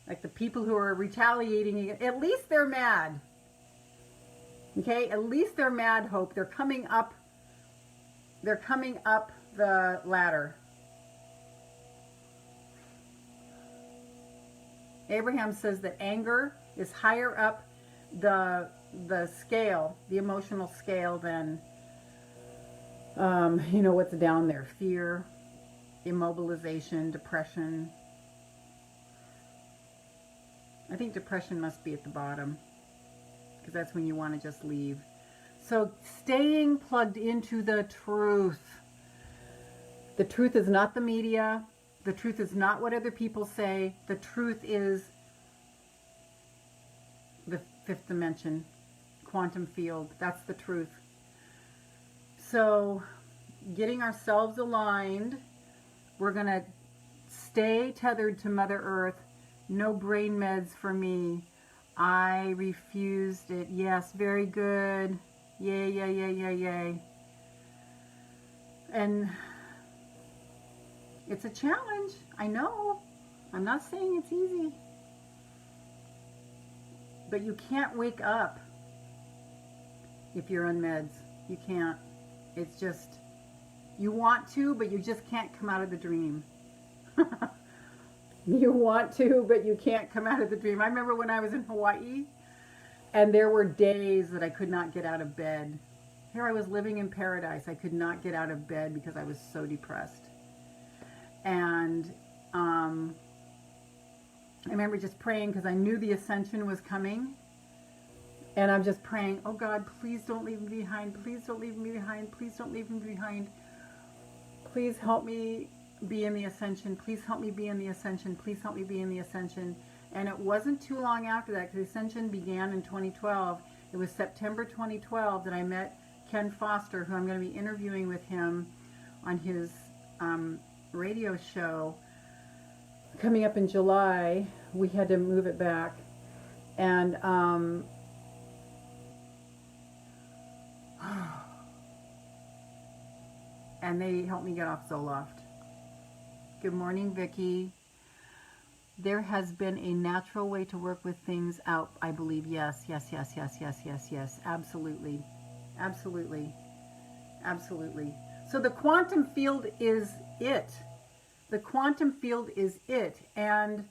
Like the people who are retaliating, at least they're mad. Okay, at least they're mad, Hope. They're coming up the ladder. Abraham says that anger is higher up the scale, the emotional scale than what's down there. Fear, immobilization, depression. I think depression must be at the bottom, because that's when you want to just leave. So staying plugged into the truth. The truth is not the media. The truth is not what other people say. The truth is the fifth dimension, quantum field. That's the truth. So getting ourselves aligned, we're going to stay tethered to Mother Earth. No brain meds for me. I refused it. Yes, very good. Yay, yay, yay, yay, yay. And it's a challenge. I know. I'm not saying it's easy. But you can't wake up if you're on meds. You can't. It's just, you want to, but you just can't come out of the dream. You want to, but you can't come out of the dream. I remember when I was in Hawaii, and there were days that I could not get out of bed. Here I was living in paradise. I could not get out of bed because I was so depressed. And I remember just praying because I knew the ascension was coming. And I'm just praying, oh God, please don't leave me behind. Please don't leave me behind. Please don't leave me behind. Please help me be in the ascension. Please help me be in the ascension. Please help me be in the ascension. And it wasn't too long after that, because the ascension began in 2012. It was September 2012 that I met Ken Foster, who I'm going to be interviewing with him on his radio show coming up in July. We had to move it back. And and they helped me get off Zoloft. Good morning, Vicki. There has been a natural way to work with things out, I believe. Yes, yes, yes, yes, yes, yes, yes. Absolutely. Absolutely. Absolutely. So the quantum field is it. The quantum field is it. And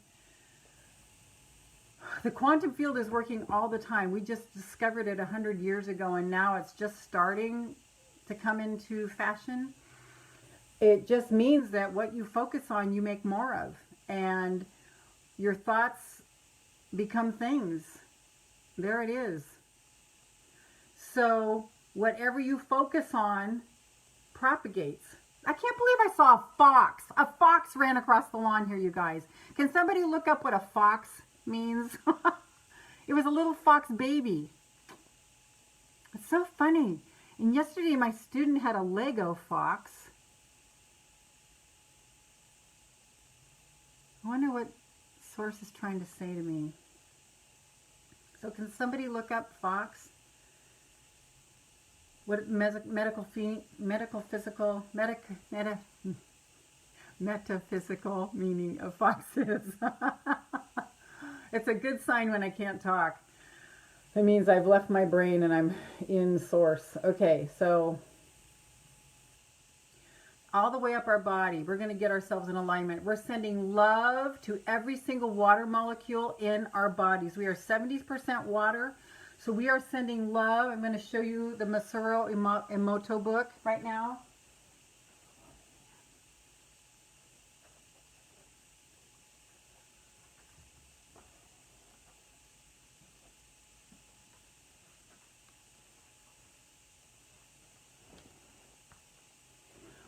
the quantum field is working all the time. We just discovered it 100 years ago, and now it's just starting to come into fashion. It just means that what you focus on, you make more of. And your thoughts become things. There it is. So whatever you focus on propagates. I can't believe I saw a fox. A fox ran across the lawn here, you guys. Can somebody look up what a fox means? It was a little fox baby. It's so funny. And yesterday my student had a Lego fox. I wonder what source is trying to say to me. So can somebody look up fox? What metaphysical meaning of fox is? It's a good sign when I can't talk. It means I've left my brain and I'm in source. Okay, so all the way up our body, we're going to get ourselves in alignment. We're sending love to every single water molecule in our bodies. We are 70% water, so we are sending love. I'm going to show you the Masaru Emoto book right now.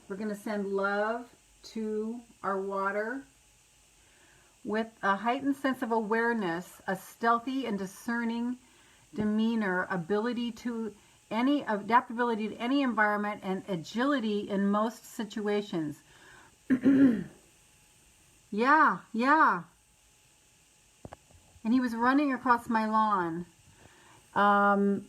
We're going to send love to our water with a heightened sense of awareness, a stealthy and discerning demeanor, adaptability to any environment, and agility in most situations. Yeah. And he was running across my lawn.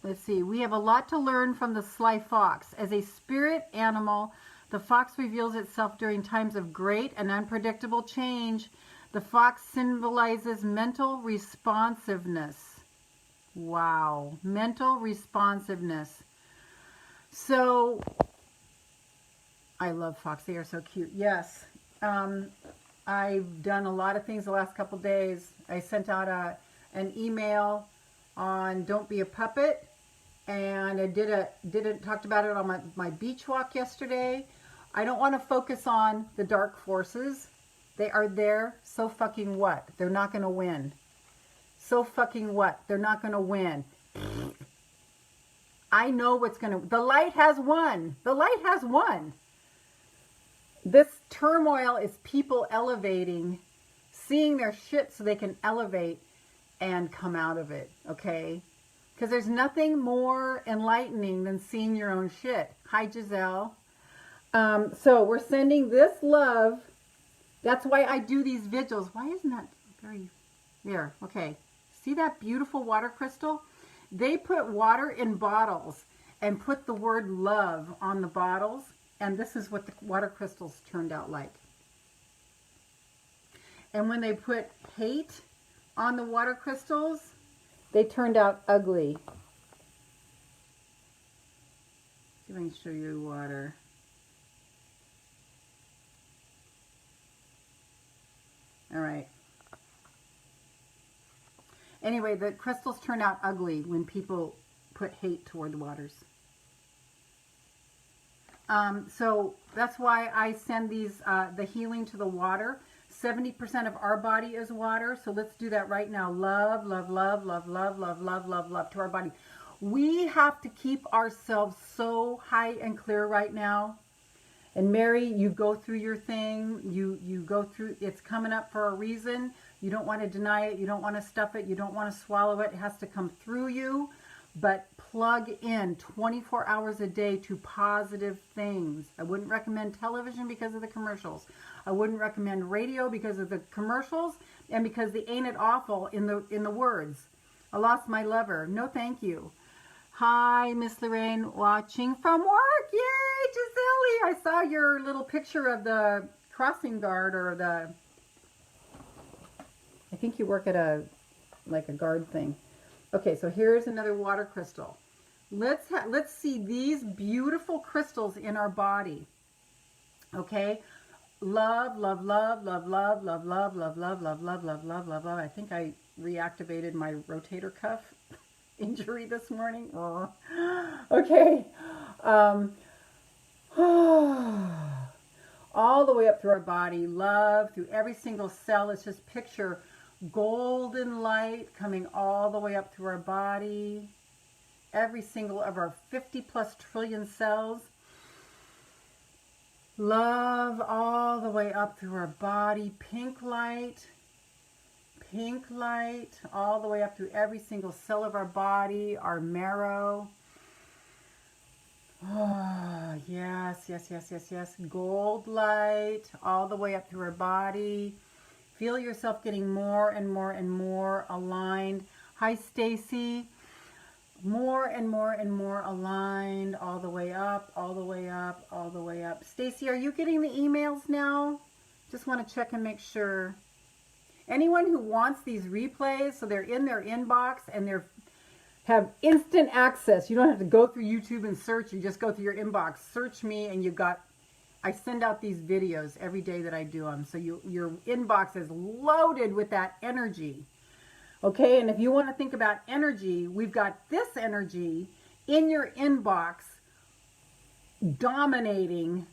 Let's see, we have a lot to learn from the sly fox. As a spirit animal, the fox reveals itself during times of great and unpredictable change. The fox symbolizes mental responsiveness. Wow, mental responsiveness. So, I love fox, they are so cute. Yes, I've done a lot of things the last couple days. I sent out an email on Don't Be a Puppet. And I talked about it on my beach walk yesterday. I don't want to focus on the dark forces. They are there. So fucking what? They're not going to win. So fucking what? They're not going to win. I know what's going to... The light has won. The light has won. This turmoil is people elevating, seeing their shit so they can elevate and come out of it. Okay? Because there's nothing more enlightening than seeing your own shit. Hi, Giselle. So we're sending this love. That's why I do these vigils. Why isn't that very... There, okay. See that beautiful water crystal? They put water in bottles and put the word love on the bottles. And this is what the water crystals turned out like. And when they put hate on the water crystals, they turned out ugly. See if I can show you water. All right. Anyway, the crystals turn out ugly when people put hate toward the waters. So that's why I send these, the healing to the water. 70% of our body is water. So let's do that right now. Love, love, love, love, love, love, love, love, love to our body. We have to keep ourselves so high and clear right now. And Mary, you go through your thing. You go through, it's coming up for a reason. You don't want to deny it. You don't want to stuff it. You don't want to swallow it. It has to come through you. But plug in 24 hours a day to positive things. I wouldn't recommend television because of the commercials. I wouldn't recommend radio because of the commercials and because the ain't it awful in the words. I lost my lover. No, thank you. Hi, Miss Lorraine, watching from work. Yay, Giselle! I saw your little picture of the crossing guard, or the, I think you work at a guard thing. Okay, so here's another water crystal. Let's see these beautiful crystals in our body. Okay, love, love, love, love, love, love, love, love, love, love, love, love, love, love, love. I think I reactivated my rotator cuff injury this morning. Oh. Okay. All the way up through our body, love through every single cell. Let's just picture golden light coming all the way up through our body. Every single of our 50+ trillion cells. Love all the way up through our body. Pink light all the way up through every single cell of our body, our marrow. Oh, yes, yes, yes, yes, yes. Gold light all the way up through our body. Feel yourself getting more and more and more aligned. Hi, Stacy. More and more and more aligned, all the way up, all the way up, all the way up. Stacy, are you getting the emails now? Just want to check and make sure. Anyone who wants these replays, so they're in their inbox and they're have instant access. You don't have to go through YouTube and search. You just go through your inbox, search me, and you've got, I send out these videos every day that I do them. So your inbox is loaded with that energy. Okay, and if you want to think about energy, we've got this energy in your inbox dominating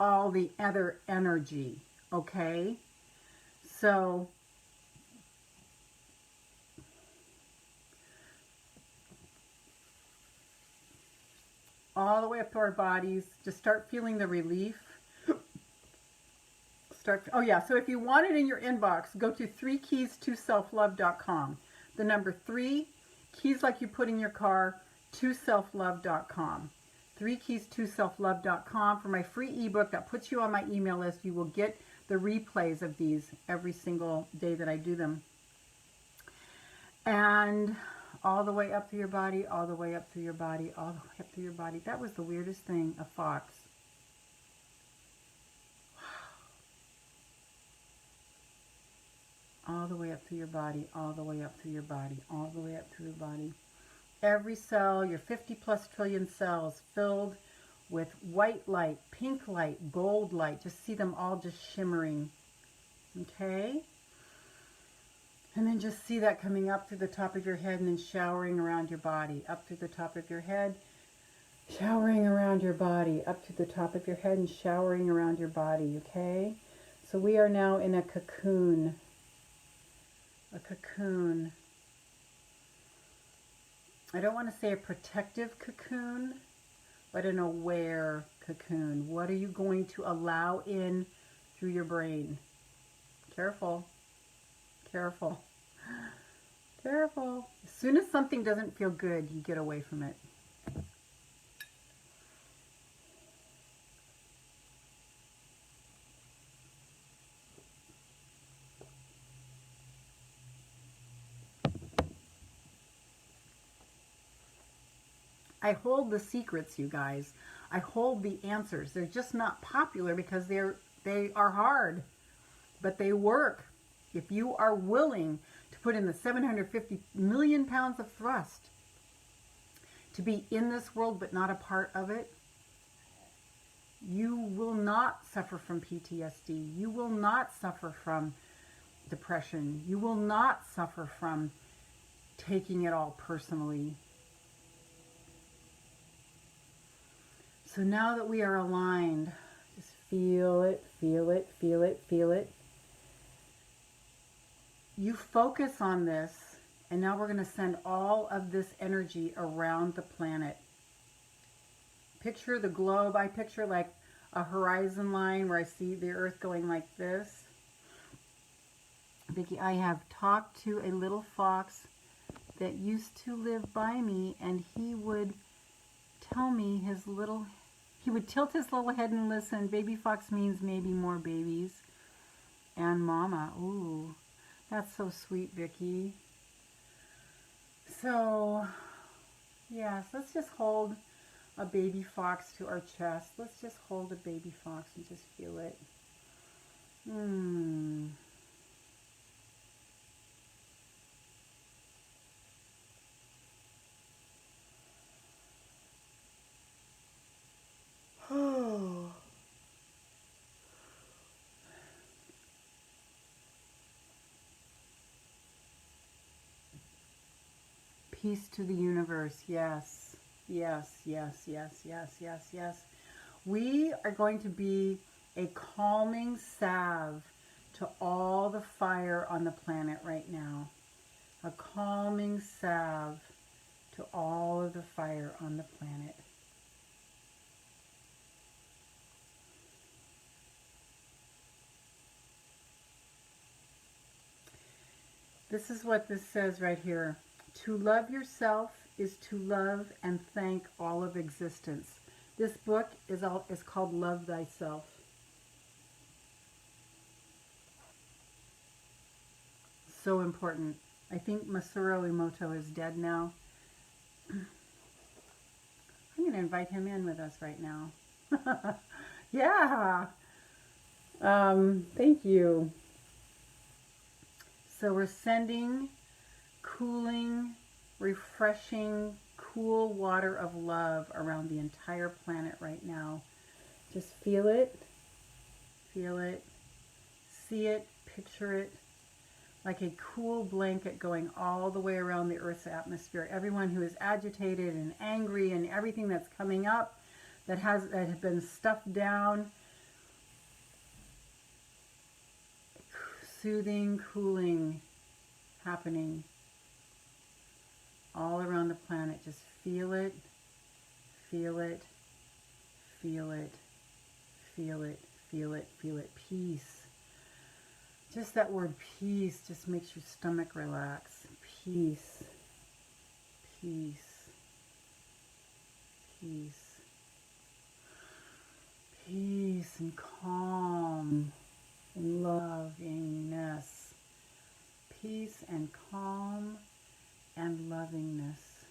all the other energy. Okay, so all the way up to our bodies, just start feeling the relief. Oh yeah, so if you want it in your inbox, go to 3keys2selflove.com. The number 3, keys like you put in your car, to selflove.com. 3keys2selflove.com for my free ebook that puts you on my email list. You will get the replays of these every single day that I do them. And all the way up through your body, all the way up through your body, all the way up through your body. That was the weirdest thing, a fox. All the way up through your body, all the way up through your body, all the way up through your body. Every cell, your 50+ trillion cells filled with white light, pink light, gold light. Just see them all just shimmering. Okay? And then just see that coming up through the top of your head and then showering around your body. Up through the top of your head, showering around your body. Up to the top of your head and showering around your body. Okay? So we are now in a cocoon. A cocoon. I don't want to say a protective cocoon, but an aware cocoon. What are you going to allow in through your brain? Careful. Careful. Careful. As soon as something doesn't feel good, you get away from it. I hold the secrets, you guys. I hold the answers. They're just not popular because they are hard, but they work. If you are willing to put in the 750 million pounds of thrust to be in this world but not a part of it, you will not suffer from PTSD. You will not suffer from depression. You will not suffer from taking it all personally. So now that we are aligned, just feel it, feel it, feel it, feel it. You focus on this, and now we're going to send all of this energy around the planet. Picture the globe. I picture like a horizon line where I see the earth going like this. Vicki, I have talked to a little fox that used to live by me, and he would tell me he would tilt his little head and listen. Baby fox means maybe more babies. And mama. Ooh, that's so sweet, Vicki. So, yes, let's just hold a baby fox to our chest. Let's just hold a baby fox and just feel it. Oh. Peace to the universe. Yes. Yes, yes, yes, yes, yes, yes. We are going to be a calming salve to all the fire on the planet right now. A calming salve to all of the fire on the planet. This is what this says right here. To love yourself is to love and thank all of existence. This book is called Love Thyself. So important. I think Masaru Emoto is dead now. I'm going to invite him in with us right now. Yeah. Thank you. So we're sending cooling, refreshing, cool water of love around the entire planet right now. Just feel it, see it, picture it, like a cool blanket going all the way around the Earth's atmosphere. Everyone who is agitated and angry and everything that's coming up that has been stuffed down, soothing, cooling happening all around the planet. Just feel it, feel it, feel it, feel it, feel it, feel it. Peace. Just that word peace just makes your stomach relax. Peace, peace, peace, peace and calm and lovingness. Peace and calm and lovingness.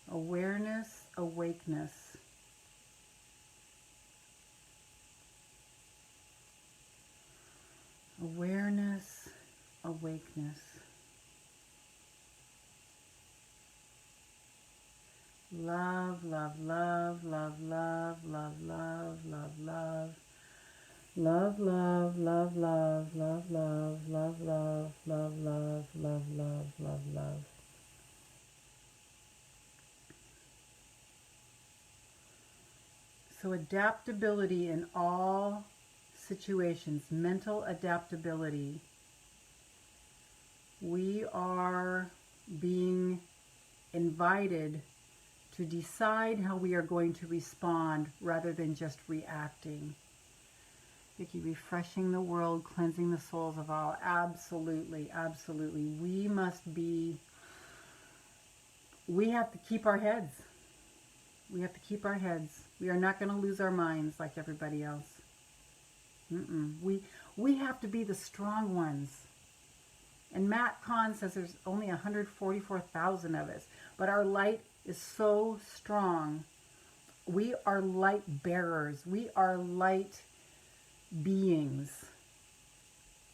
Awareness, awakeness. Awareness, awakeness. Love, love, love, love, love, love, love, love, love. Love, love, love, love, love, love, love, love, love, love, love, love, love, love. So adaptability in all situations, mental adaptability. We are being invited to decide how we are going to respond rather than just reacting. Vicki, refreshing the world, cleansing the souls of all. Absolutely, absolutely. We have to keep our heads. We have to keep our heads. We are not going to lose our minds like everybody else. We have to be the strong ones. And Matt Kahn says there's only 144,000 of us, but our light is so strong. We are light bearers. We are light beings.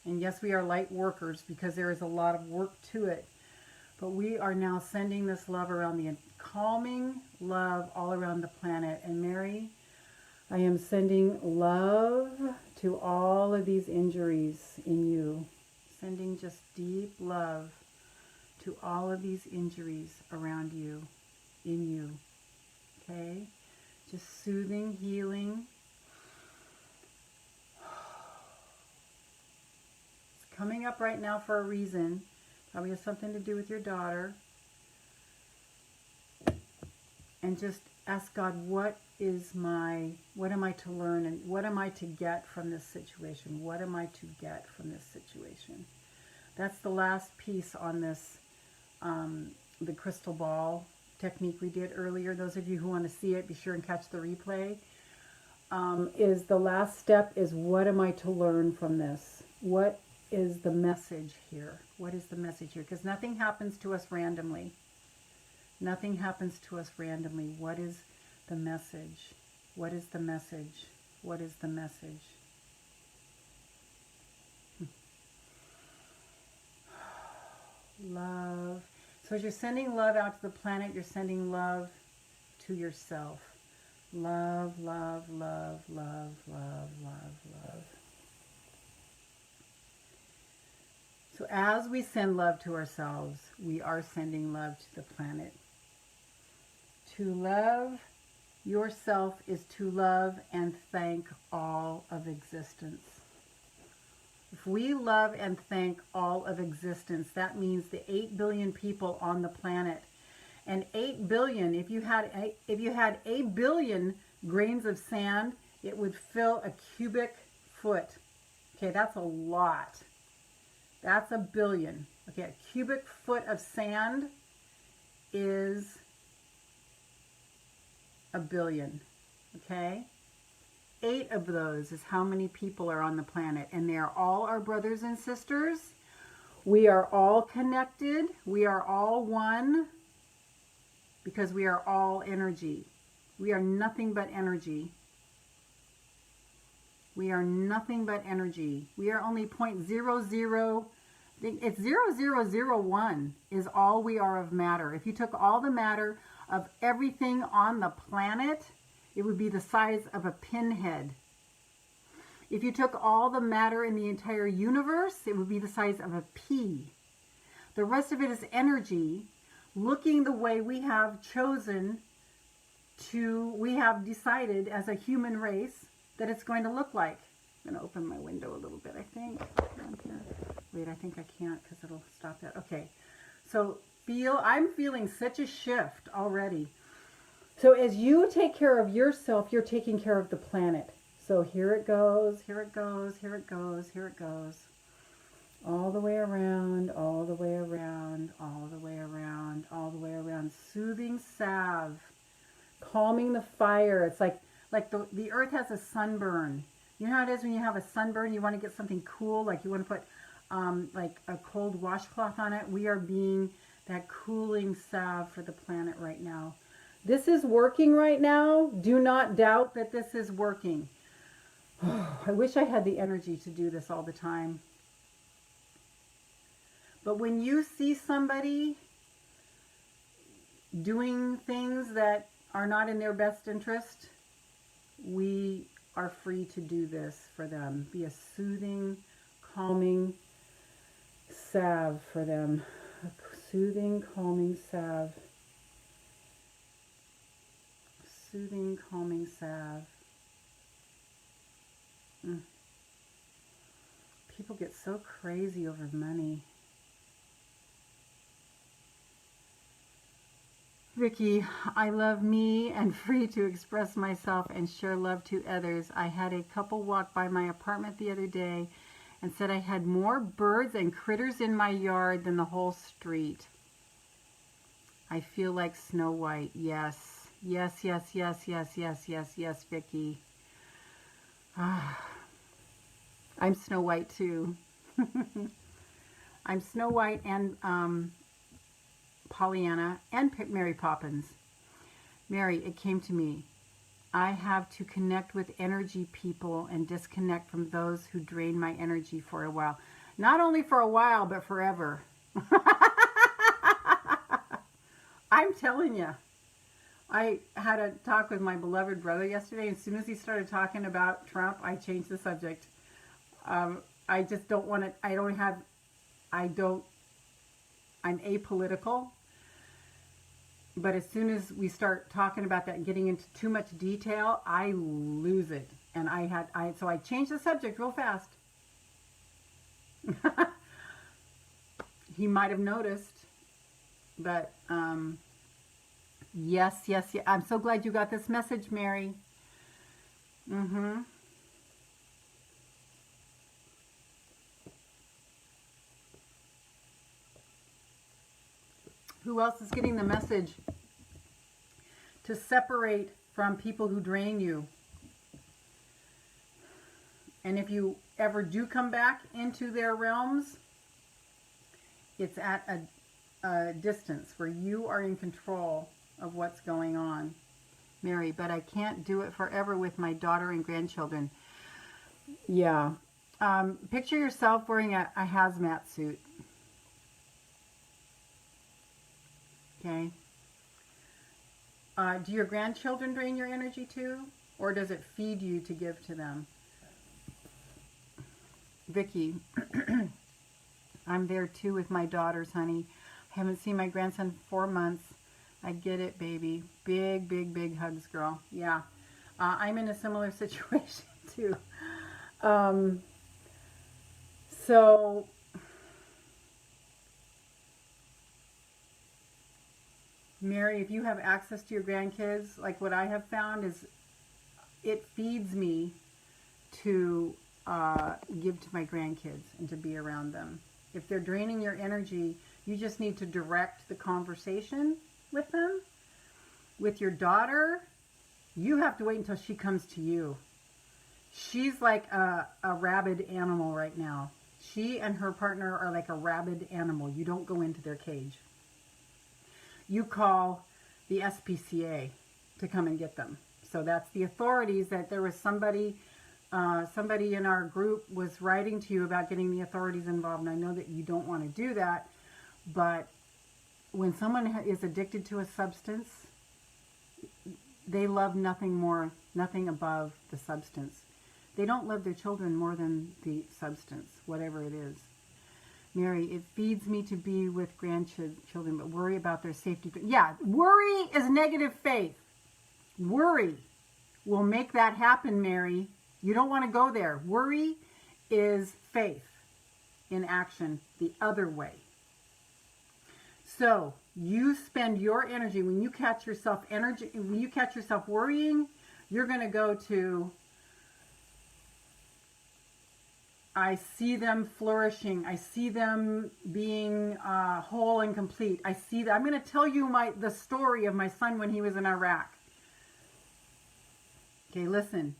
And yes, we are light workers because there is a lot of work to it. But we are now sending this love around, the calming love all around the planet. And Mary, I am sending love to all of these injuries in you. Sending just deep love to all of these injuries around you, in you. Okay? Just soothing, healing. It's coming up right now for a reason. Probably has something to do with your daughter. And just ask God, what am I to learn, and what am I to get from this situation? What am I to get from this situation? That's the last piece on this, the crystal ball technique we did earlier. Those of you who want to see it, be sure and catch the replay. Is the last step is, what am I to learn from this? What is the message here? What is the message here? Because nothing happens to us randomly. Nothing happens to us randomly. What is the message? What is the message? What is the message? Love. So as you're sending love out to the planet, you're sending love to yourself. Love, love, love, love, love, love, love. So as we send love to ourselves, we are sending love to the planet. To love yourself is to love and thank all of existence. If we love and thank all of existence, that means the 8 billion people on the planet. And 8 billion, if you had 8 billion grains of sand, it would fill a cubic foot. Okay, that's a lot. That's a billion. Okay, a cubic foot of sand is a billion. Okay? 8 of those is how many people are on the planet. And they are all our brothers and sisters. We are all connected. We are all one. Because we are all energy. We are nothing but energy. We are nothing but energy. We are only 0.00, it's 0001 is all we are of matter. If you took all the matter of everything on the planet, it would be the size of a pinhead. If you took all the matter in the entire universe, it would be the size of a pea. The rest of it is energy, looking the way we have chosen to, we have decided as a human race that it's going to look like. I'm going to open my window a little bit, I think. Down here. Wait, I think I can't because it'll stop that. Okay. So I'm feeling such a shift already. So as you take care of yourself, you're taking care of the planet. So here it goes, here it goes, here it goes, here it goes. All the way around, all the way around, all the way around, all the way around. Soothing salve, calming the fire. It's like the earth has a sunburn. You know how it is when you have a sunburn, you want to get something cool, like you want to put like a cold washcloth on it. We are being that cooling salve for the planet right now. This is working right now. Do not doubt that this is working. Oh, I wish I had the energy to do this all the time. But when you see somebody doing things that are not in their best interest, we are free to do this for them. Be a soothing, calming salve for them. A soothing, calming salve. Soothing, calming salve. People get so crazy over money. Vicky, I love me and free to express myself and share love to others. I had a couple walk by my apartment the other day and said I had more birds and critters in my yard than the whole street. I feel like Snow White. Yes. Yes, yes, yes, yes, yes, yes, yes, Vicky. I'm Snow White too. I'm Snow White and Pollyanna and Mary Poppins. Mary, it came to me. I have to connect with energy people and disconnect from those who drain my energy for a while. Not only for a while, but forever. I'm telling you. I had a talk with my beloved brother yesterday, and as soon as he started talking about Trump, I changed the subject. I just don't want to, I'm apolitical. But as soon as we start talking about that and getting into too much detail, I lose it. And so I changed the subject real fast. He might have noticed, but Yes, yes, yes. I'm so glad you got this message, Mary. Mm-hmm. Who else is getting the message to separate from people who drain you? And if you ever do come back into their realms, it's at a distance where you are in control of what's going on. Mary, but I can't do it forever with my daughter and grandchildren. Yeah. Picture yourself wearing a hazmat suit. Okay. Do your grandchildren drain your energy too? Or does it feed you to give to them? Vicky, I'm there too with my daughters, honey. I haven't seen my grandson for 4 months. I get it, baby. Big, big, big hugs, girl. Yeah. I'm in a similar situation too. So, Mary, if you have access to your grandkids, like what I have found is it feeds me to give to my grandkids and to be around them. If they're draining your energy, you just need to direct the conversation with them. With your daughter, you have to wait until she comes to you. She's like a rabid animal right now. She and her partner are like a rabid animal. You don't go into their cage. You call the SPCA to come and get them. So that's the authorities. That there was somebody in our group was writing to you about getting the authorities involved. And I know that you don't want to do that, but when someone is addicted to a substance, they love nothing more, nothing above the substance. They don't love their children more than the substance, whatever it is. Mary, it feeds me to be with grandchildren, but worry about their safety. Yeah, worry is negative faith. Worry will make that happen, Mary. You don't want to go there. Worry is faith in action the other way. So you spend your energy when you catch yourself worrying, you're going to go to, I see them flourishing. I see them being whole and complete. I see that. I'm going to tell you the story of my son when he was in Iraq. Okay, listen.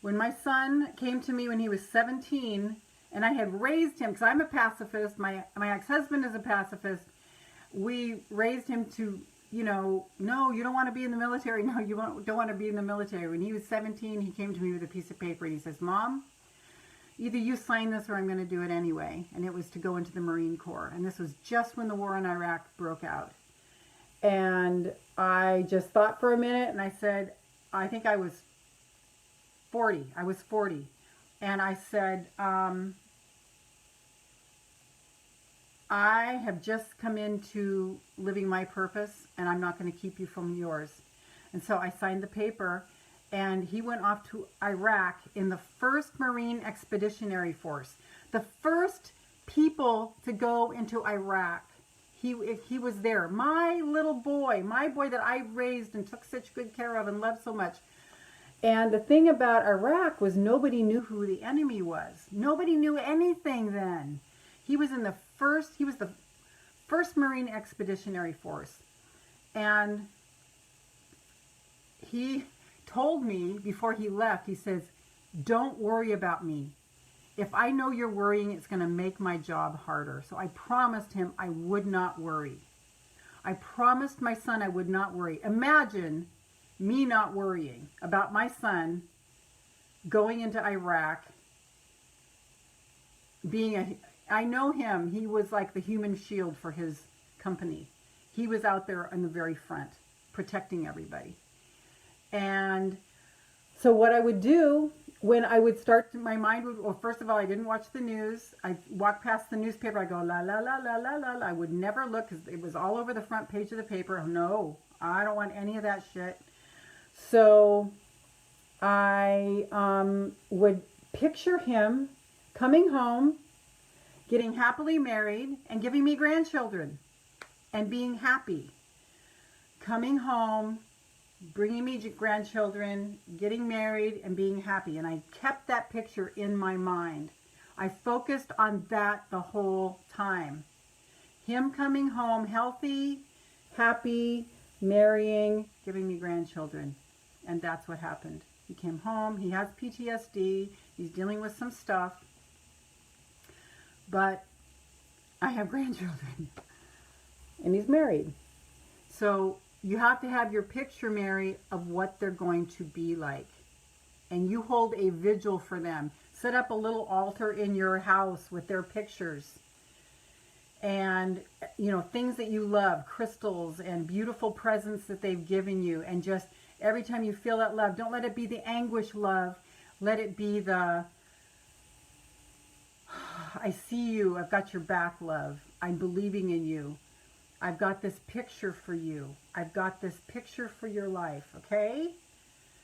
When my son came to me when he was 17, and I had raised him, because I'm a pacifist, my ex-husband is a pacifist, we raised him to, no, you don't want to be in the military. No, you don't want to be in the military. When he was 17, he came to me with a piece of paper, and he says, Mom, either you sign this or I'm going to do it anyway. And it was to go into the Marine Corps. And this was just when the war in Iraq broke out. And I just thought for a minute, and I said, I think I was 40. I was 40. And I said, I have just come into living my purpose, and I'm not going to keep you from yours. And so I signed the paper, and he went off to Iraq in the 1st Marine Expeditionary Force. The first people to go into Iraq. He was there. My little boy, my boy that I raised and took such good care of and loved so much. And the thing about Iraq was nobody knew who the enemy was. Nobody knew anything then. He was the 1st Marine Expeditionary Force. And he told me before he left, he says, don't worry about me. If I know you're worrying, it's going to make my job harder. So I promised him I would not worry. I promised my son I would not worry. Imagine me not worrying about my son going into Iraq, I know him. He was like the human shield for his company. He was out there on the very front, protecting everybody. And so what I would do when I would start, my mind would, well, first of all, I didn't watch the news. I walked past the newspaper. I go, la, la, la, la, la, la, la. I would never look because it was all over the front page of the paper. No, I don't want any of that shit. So I would picture him coming home, getting happily married, and giving me grandchildren, and being happy. coming home, bringing me grandchildren, getting married, and being happy. And I kept that picture in my mind. I focused on that the whole time. Him coming home healthy, happy, marrying, giving me grandchildren. And that's what happened. He came home. He has PTSD. He's dealing with some stuff. But I have grandchildren. And he's married. So you have to have your picture, Mary, of what they're going to be like. And you hold a vigil for them. Set up a little altar in your house with their pictures. And, you know, things that you love, crystals and beautiful presents that they've given you. And just every time you feel that love, don't let it be the anguish love. Let it be the, I see you, I've got your back love. I'm believing in you. I've got this picture for you. I've got this picture for your life, okay?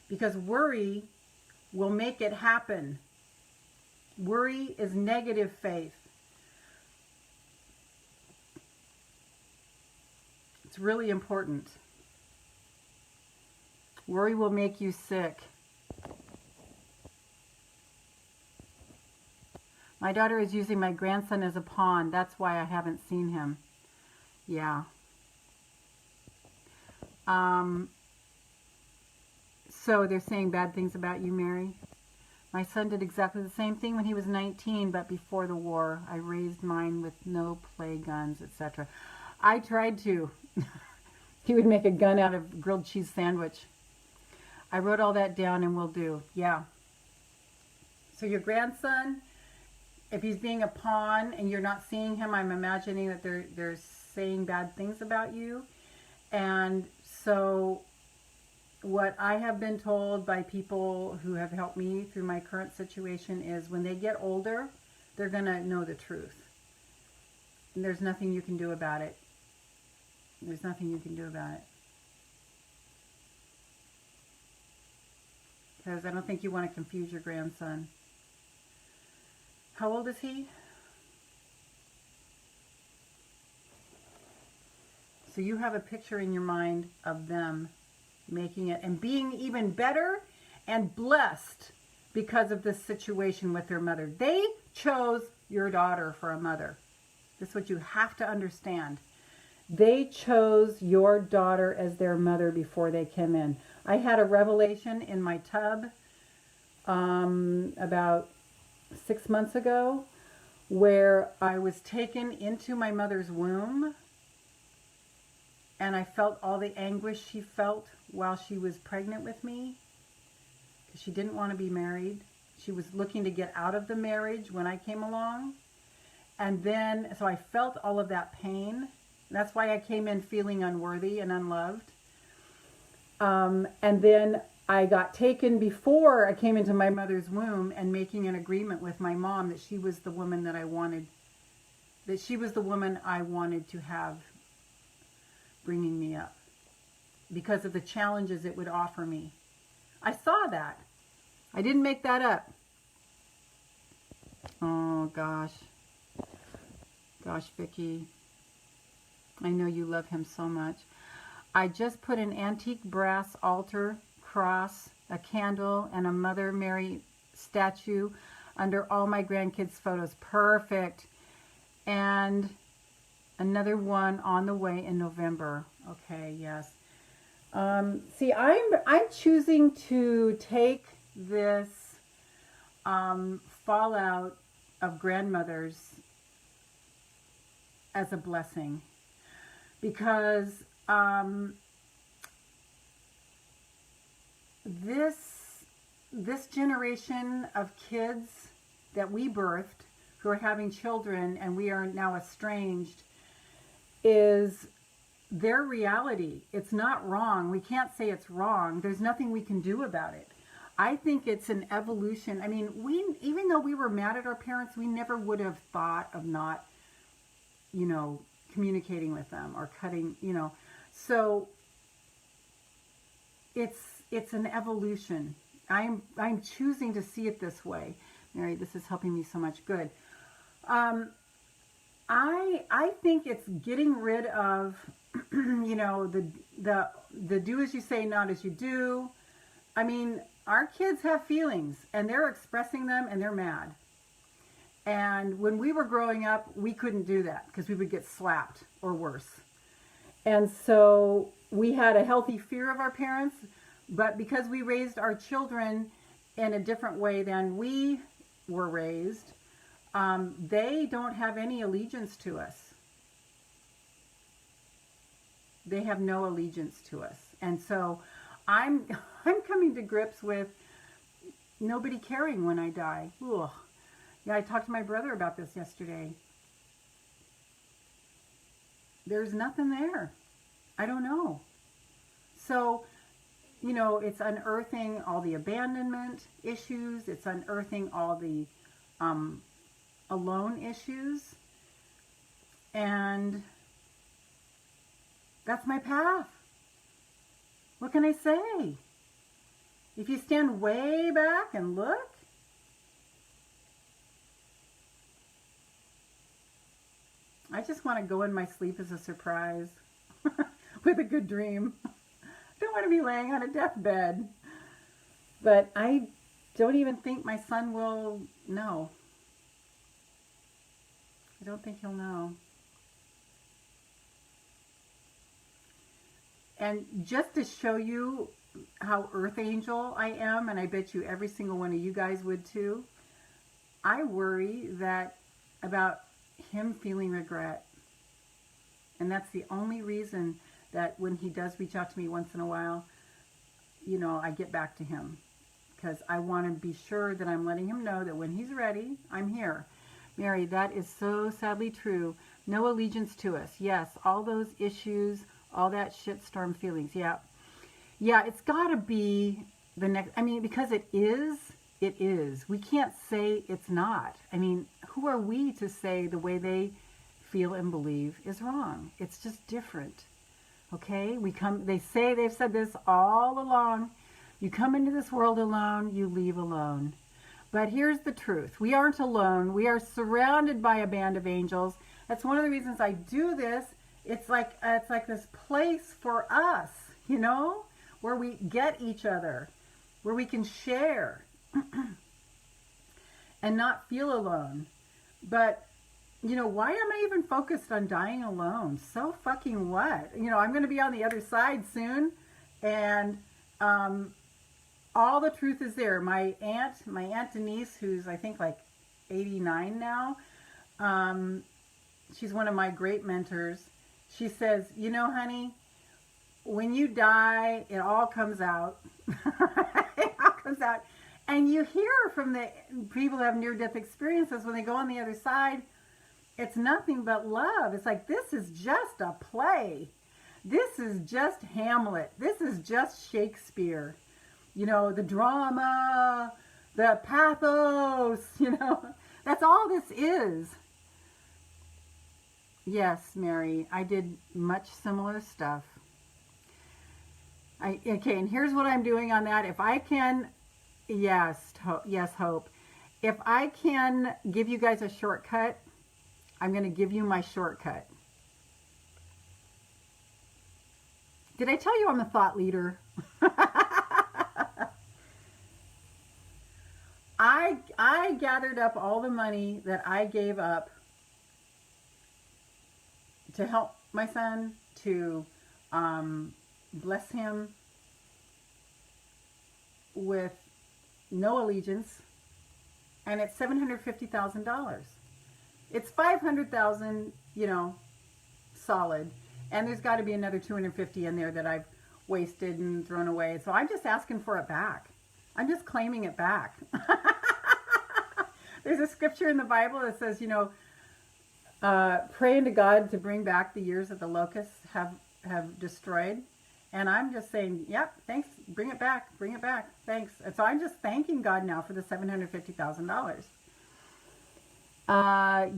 Because worry will make it happen. Worry is negative faith. It's really important. Worry will make you sick. My daughter is using my grandson as a pawn. That's why I haven't seen him. Yeah. So they're saying bad things about you, Mary? My son did exactly the same thing when he was 19, but before the war. I raised mine with no play guns, etc. I tried to. He would make a gun out of grilled cheese sandwich. I wrote all that down and will do. Yeah. So your grandson, if he's being a pawn and you're not seeing him, I'm imagining that they're saying bad things about you. And so what I have been told by people who have helped me through my current situation is when they get older, they're going to know the truth. And there's nothing you can do about it. There's nothing you can do about it. Because I don't think you want to confuse your grandson. How old is he? So you have a picture in your mind of them making it and being even better and blessed because of this situation with their mother. They chose your daughter for a mother. This is what you have to understand. They chose your daughter as their mother before they came in. I had a revelation in my tub about 6 months ago where I was taken into my mother's womb and I felt all the anguish she felt while she was pregnant with me because she didn't want to be married. She was looking to get out of the marriage when I came along. And then, so I felt all of that pain. That's why I came in feeling unworthy and unloved. And then I got taken before I came into my mother's womb and making an agreement with my mom that she was the woman that I wanted, that she was the woman I wanted to have bringing me up because of the challenges it would offer me. I saw that. I didn't make that up. Oh, gosh. Gosh, Vicki. I know you love him so much. I just put an antique brass altar, cross, a candle, and a Mother Mary statue under all my grandkids' photos. Perfect. And another one on the way in November. Okay, yes. See, I'm choosing to take this fallout of grandmothers as a blessing. Because this generation of kids that we birthed who are having children and we are now estranged is their reality. It's not wrong. We can't say it's wrong. There's nothing we can do about it. I think it's an evolution. I mean, even though we were mad at our parents, we never would have thought of not, you know, communicating with them or cutting, you know. So it's an evolution. I'm choosing to see it this way. Mary, this is helping me so much. Good. I think it's getting rid of you know, the do as you say, not as you do. I mean, our kids have feelings and they're expressing them and they're mad. And when we were growing up, we couldn't do that because we would get slapped or worse. And so we had a healthy fear of our parents, but because we raised our children in a different way than we were raised, they don't have any allegiance to us. They have no allegiance to us. And so I'm coming to grips with nobody caring when I die. Ugh. Yeah, I talked to my brother about this yesterday. There's nothing there. I don't know. So, you know, it's unearthing all the abandonment issues. It's unearthing all the alone issues. And that's my path. What can I say? If you stand way back and look, I just want to go in my sleep as a surprise with a good dream. I don't want to be laying on a deathbed. But I don't even think my son will know. I don't think he'll know. And just to show you how earth angel I am, and I bet you every single one of you guys would too, I worry that about him feeling regret. And that's the only reason that when he does reach out to me once in a while, you know, I get back to him. Because I want to be sure that I'm letting him know that when he's ready, I'm here. Mary, that is so sadly true. No allegiance to us. Yes, all those issues, all that shitstorm feelings. Yeah. Yeah, it's got to be the next. I mean, because it is. It is. We can't say it's not. I mean, who are we to say the way they feel and believe is wrong? It's just different. Okay? They've said this all along. You come into this world alone, you leave alone. But here's the truth. We aren't alone. We are surrounded by a band of angels. That's one of the reasons I do this. It's like this place for us, you know, where we get each other, where we can share and not feel alone. But, you know, why am I even focused on dying alone? So fucking what? You know, I'm going to be on the other side soon, and all the truth is there. My aunt Denise, who's I think like 89 now, she's one of my great mentors. She says, you know, honey, when you die, it all comes out. It all comes out. And you hear from the people who have near-death experiences when they go on the other side, it's nothing but love. It's like, this is just a play. This is just Hamlet. This is just Shakespeare. You know, the drama, the pathos, you know, that's all this is. Yes, Mary, I did much similar stuff. Okay, and here's what I'm doing on that. If I can, yes, Hope. If I can give you guys a shortcut, I'm going to give you my shortcut. Did I tell you I'm a thought leader? I gathered up all the money that I gave up to help my son, to bless him with no allegiance, and it's $750,000. It's $500,000, you know, solid, and there's got to be another $250 in there that I've wasted and thrown away. So I'm just asking for it back. I'm just claiming it back. There's a scripture in the Bible that says, you know, praying to God to bring back the years that the locusts have destroyed. And I'm just saying, yep, thanks, bring it back, thanks. And so I'm just thanking God now for the $750,000.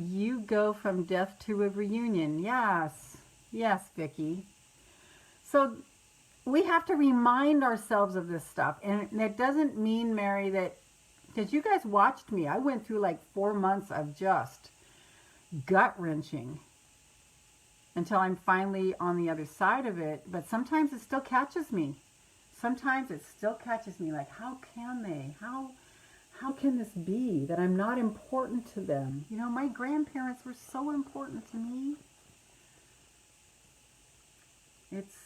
You go from death to a reunion. Yes, Vicki. So we have to remind ourselves of this stuff. And that doesn't mean, Mary, that, because you guys watched me, I went through like 4 months of just gut-wrenching. until I'm finally on the other side of it. But sometimes it still catches me. Sometimes it still catches me, like, how can they? How can this be that I'm not important to them? You know, my grandparents were so important to me. It's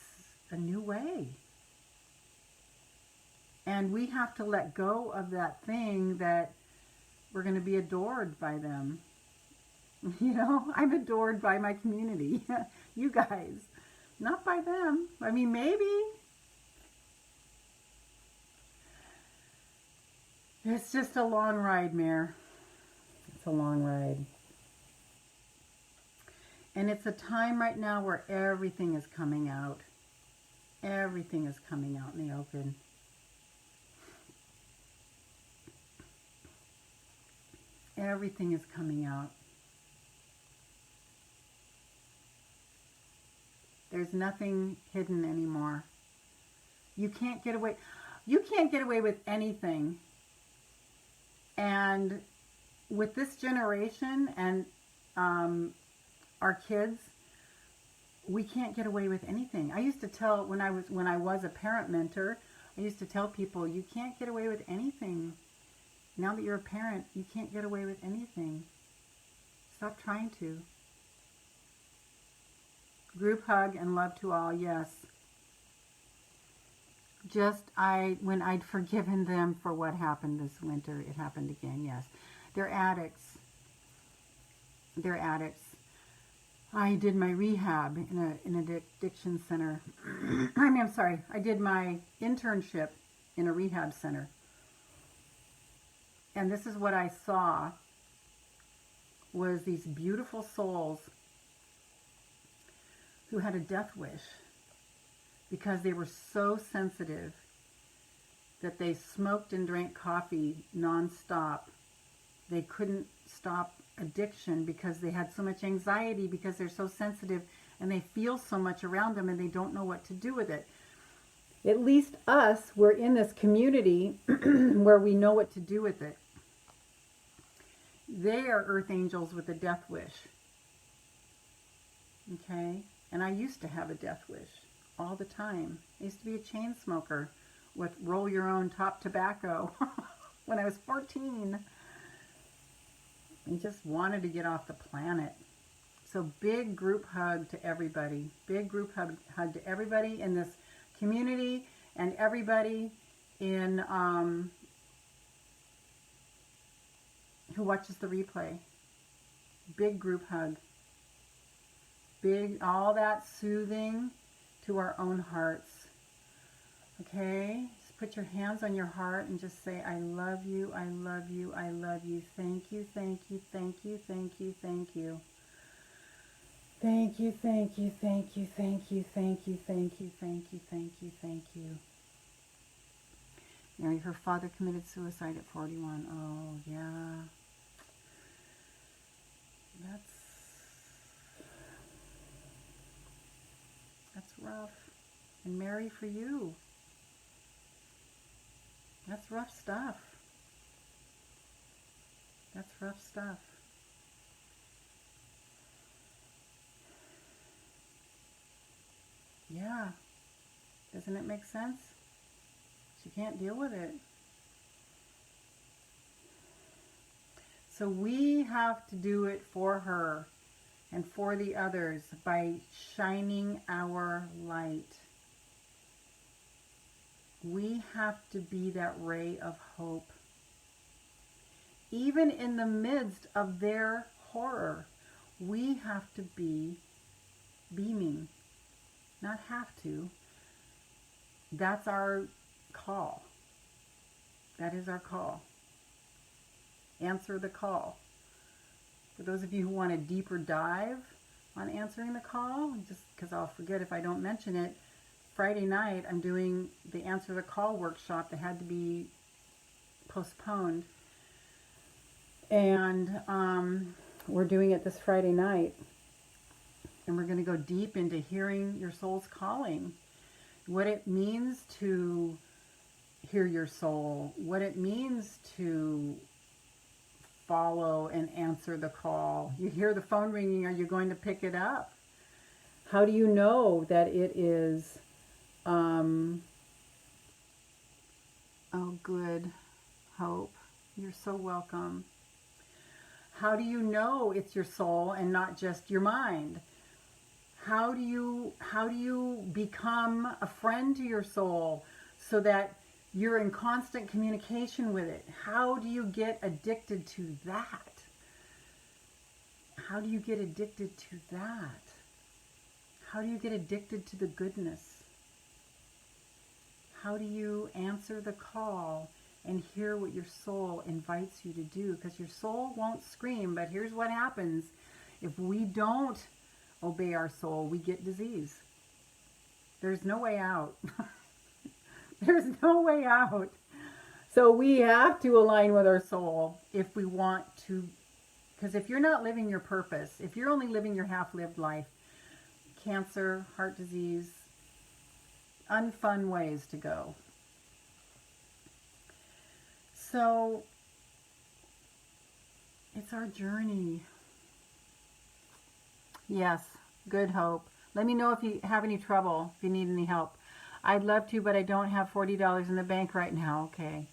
a new way. And we have to let go of that thing that we're going to be adored by them. You know, I'm adored by my community. You guys. Not by them. I mean, maybe. It's just a long ride, Mare. It's a long ride. And it's a time right now where everything is coming out. Everything is coming out in the open. Everything is coming out. There's nothing hidden anymore. You can't get away. You can't get away with anything. And with this generation and our kids, we can't get away with anything. I used to tell when I was a parent mentor, I used to tell people, you can't get away with anything. Now that you're a parent, you can't get away with anything. Stop trying to. Group hug and love to all, yes. When I'd forgiven them for what happened this winter, it happened again, yes. They're addicts. They're addicts. I did my rehab in an addiction center. I'm sorry. I did my internship in a rehab center. And this is what I saw was these beautiful souls who had a death wish because they were so sensitive that they smoked and drank coffee nonstop. They couldn't stop addiction because they had so much anxiety because they're so sensitive and they feel so much around them and they don't know what to do with it. At least us, we're in this community where we know what to do with it. They are earth angels with a death wish. Okay? And I used to have a death wish all the time. I used to be a chain smoker with roll your own top tobacco when I was 14. I just wanted to get off the planet. So big group hug to everybody. Big group hug to everybody in this community and everybody in who watches the replay. Big group hug. Big, all that soothing to our own hearts. Okay? Just put your hands on your heart and just say, I love you, I love you, I love you. Thank you, thank you, thank you, thank you, thank you. Thank you, thank you, thank you, thank you, thank you, thank you, thank you, thank you, thank you. Mary, her father committed suicide at 41. Oh, yeah. That's rough. And Mary, for you, that's rough stuff. That's rough stuff. Yeah. Doesn't it make sense? She can't deal with it. So we have to do it for her and for the others by shining our light. We have to be that ray of hope. Even in the midst of their horror, we have to be beaming. Not have to. That's our call. That is our call. Answer the call. For those of you who want a deeper dive on answering the call, just because I'll forget if I don't mention it, Friday night I'm doing the Answer the Call workshop that had to be postponed. And we're doing it this Friday night. And we're going to go deep into hearing your soul's calling. What it means to hear your soul. What it means to follow and answer the call. You hear the phone ringing, are you going to pick it up? How do you know that it is, oh, good, Hope. You're so welcome. How do you know it's your soul and not just your mind? How do you become a friend to your soul so that you're in constant communication with it? How do you get addicted to that? How do you get addicted to that? How do you get addicted to the goodness? How do you answer the call and hear what your soul invites you to do? Because your soul won't scream, but here's what happens. If we don't obey our soul, we get disease. There's no way out. There's no way out. So we have to align with our soul if we want to, because if you're not living your purpose, if you're only living your half-lived life, cancer, heart disease, unfun ways to go. So it's our journey. Yes, good, Hope. Let me know if you have any trouble, if you need any help. I'd love to, but I don't have $40 in the bank right now. Okay.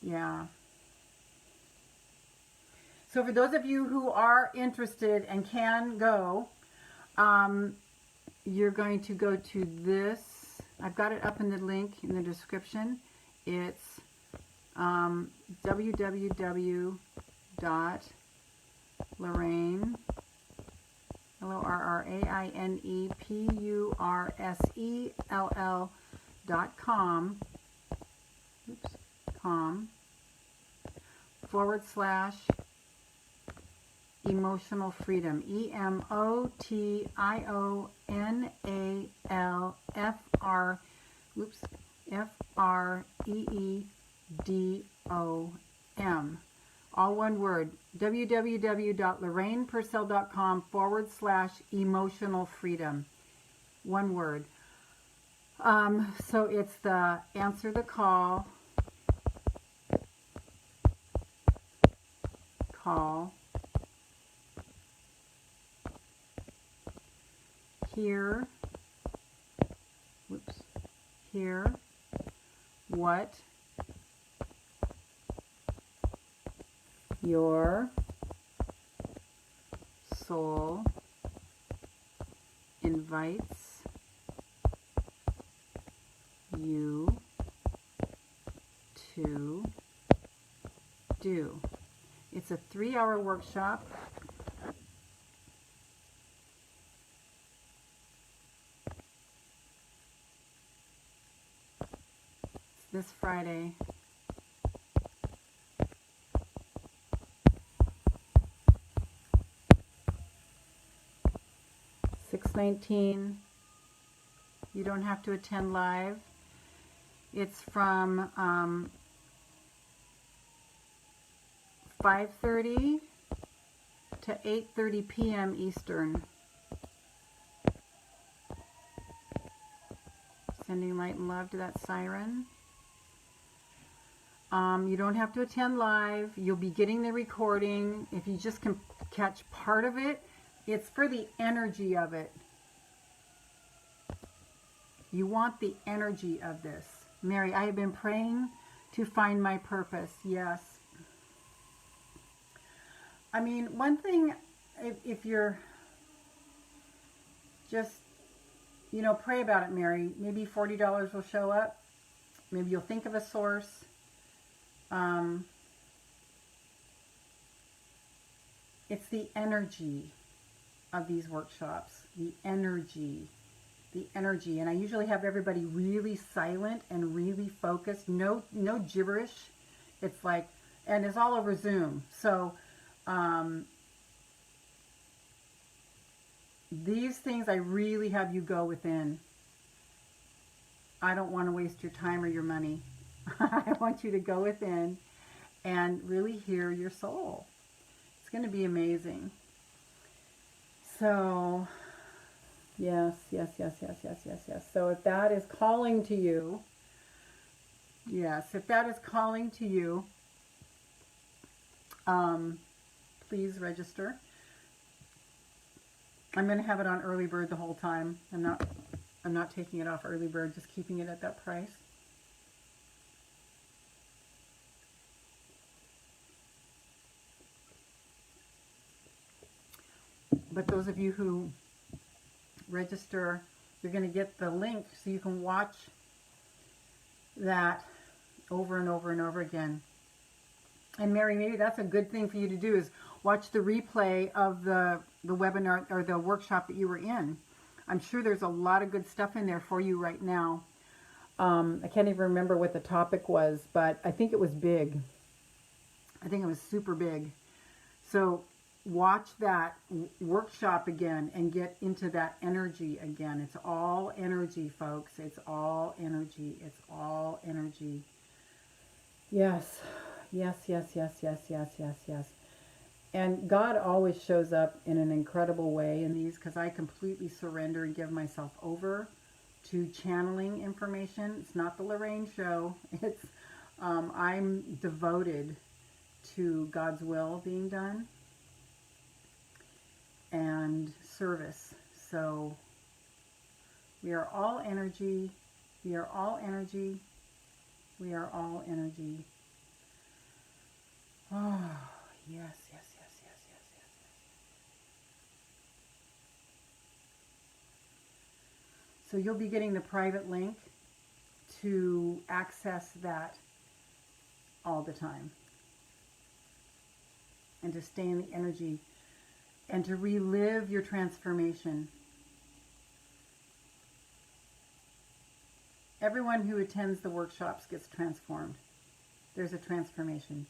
Yeah. So for those of you who are interested and can go, you're going to go to this. I've got it up in the link in the description. It's www.Lorraine, LorrainePursell.com / emotional freedom. EMOTIONALFREEDOM. All one word. www.LorrainePursell.com / emotional freedom. One word. So it's the answer the call. Hear what your soul invites you to do. It's a 3-hour workshop. It's this Friday. $6.19. You don't have to attend live. It's from 5:30 to 8:30 p.m. Eastern. Sending light and love to that siren. You don't have to attend live. You'll be getting the recording. If you just can catch part of it, it's for the energy of it. You want the energy of this. Mary, I have been praying to find my purpose. Yes. I mean, one thing, if you're just, pray about it, Mary. Maybe $40 will show up. Maybe you'll think of a source. It's the energy of these workshops. The energy. And I usually have everybody really silent and really focused. No gibberish. It's like, and it's all over Zoom. So, these things I really have you go within. I don't want to waste your time or your money. I want you to go within and really hear your soul. It's going to be amazing. So, yes. So if that is calling to you, please register. I'm going to have it on early bird the whole time. I'm not taking it off early bird, just keeping it at that price. But those of you who register, you're going to get the link so you can watch that over and over and over again. And Mary, maybe that's a good thing for you to do, is watch the replay of the webinar or the workshop that you were in. I'm sure there's a lot of good stuff in there for you right now. I can't even remember what the topic was, but I think it was big. I think it was super big. So watch that workshop again and get into that energy again. It's all energy, folks. It's all energy. It's all energy. Yes. Yes, yes, yes, yes, yes, yes, yes. And God always shows up in an incredible way in these, because I completely surrender and give myself over to channeling information. It's not the Lorraine show. It's I'm devoted to God's will being done and service. So we are all energy. We are all energy. We are all energy. Oh, yes, yes, yes, yes, yes, yes, yes. So you'll be getting the private link to access that all the time. And to stay in the energy. And to relive your transformation. Everyone who attends the workshops gets transformed. There's a transformation.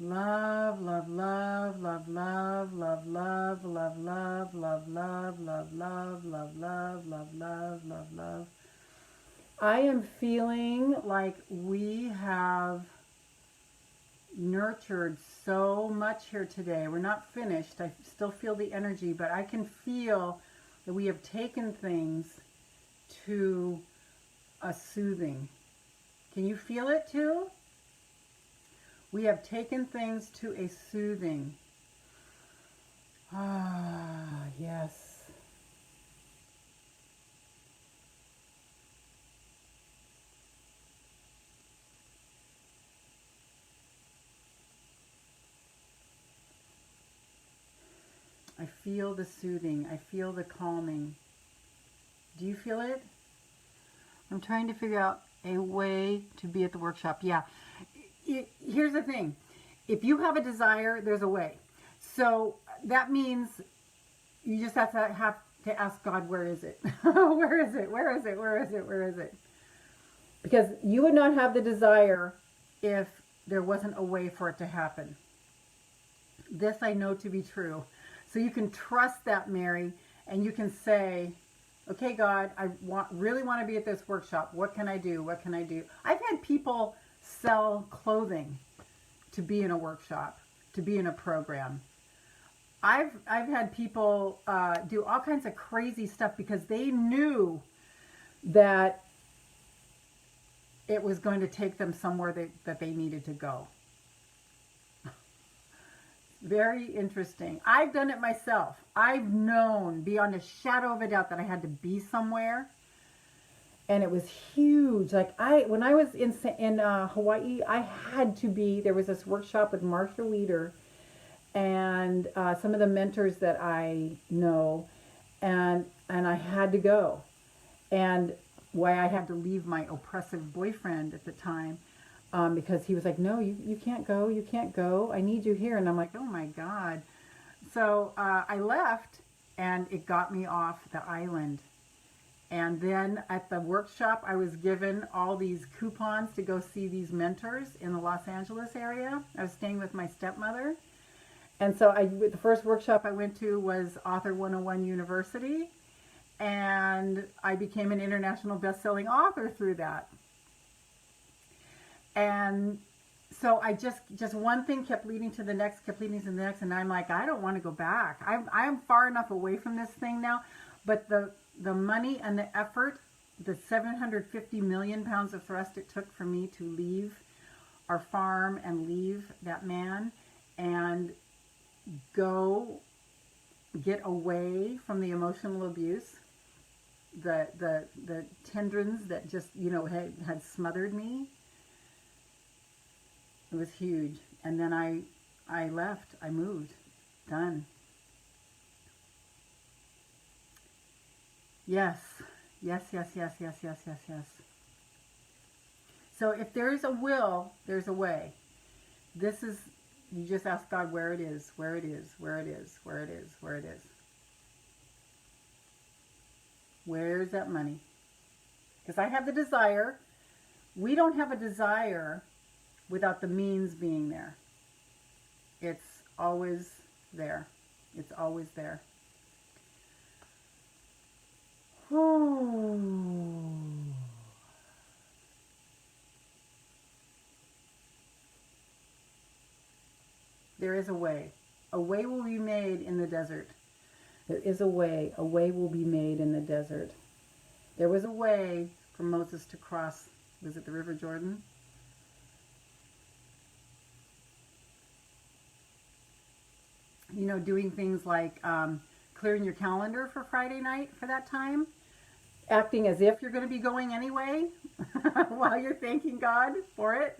Love, love, love, love, love, love, love, love, love, love, love, love, love, love, love, love, love, love, love. I am feeling like we have nurtured so much here today. We're not finished. I still feel the energy, but I can feel that we have taken things to a soothing. Can you feel it too? We have taken things to a soothing. Ah, yes. I feel the soothing. I feel the calming. Do you feel it? I'm trying to figure out a way to be at the workshop. Yeah. Here's the thing. If you have a desire, there's a way. So that means you just have to ask God, where is it? Where is it? Where is it? Where is it? Where is it? Because you would not have the desire if there wasn't a way for it to happen. This I know to be true. So you can trust that, Mary, and you can say, okay, God, I really want to be at this workshop. What can I do? What can I do? I've had people sell clothing to be in a workshop, to be in a program. I've had people do all kinds of crazy stuff because they knew that it was going to take them somewhere that they needed to go. Very interesting. I've done it myself. I've known beyond a shadow of a doubt that I had to be somewhere. And it was huge. Like when I was in Hawaii, I had to be. There was this workshop with Marsha Weeder and some of the mentors that I know, and I had to go. And why I had to leave my oppressive boyfriend at the time, because he was like, no, you can't go. You can't go. I need you here. And I'm like, oh my God. So I left, and it got me off the island. And then at the workshop, I was given all these coupons to go see these mentors in the Los Angeles area. I was staying with my stepmother. And so the first workshop I went to was Author 101 University. And I became an international bestselling author through that. And so I just one thing kept leading to the next, kept leading to the next. And I'm like, I don't want to go back. I'm far enough away from this thing now. But the money and the effort, the 750 million pounds of thrust it took for me to leave our farm and leave that man and go get away from the emotional abuse, the tendons that just, you know, had smothered me. It was huge. And then I left. I moved. Done. Yes. Yes, yes, yes, yes, yes, yes, yes. So if there's a will, there's a way. This is, you just ask God where it is, where it is, where it is, where it is, where it is. Where's that money? Because I have the desire. We don't have a desire without the means being there. It's always there. It's always there. Oh. There is a way. A way will be made in the desert. There is a way. A way will be made in the desert. There was a way for Moses to cross, was it the River Jordan? You know, doing things like clearing your calendar for Friday night for that time, acting as if you're going to be going anyway while you're thanking God for it,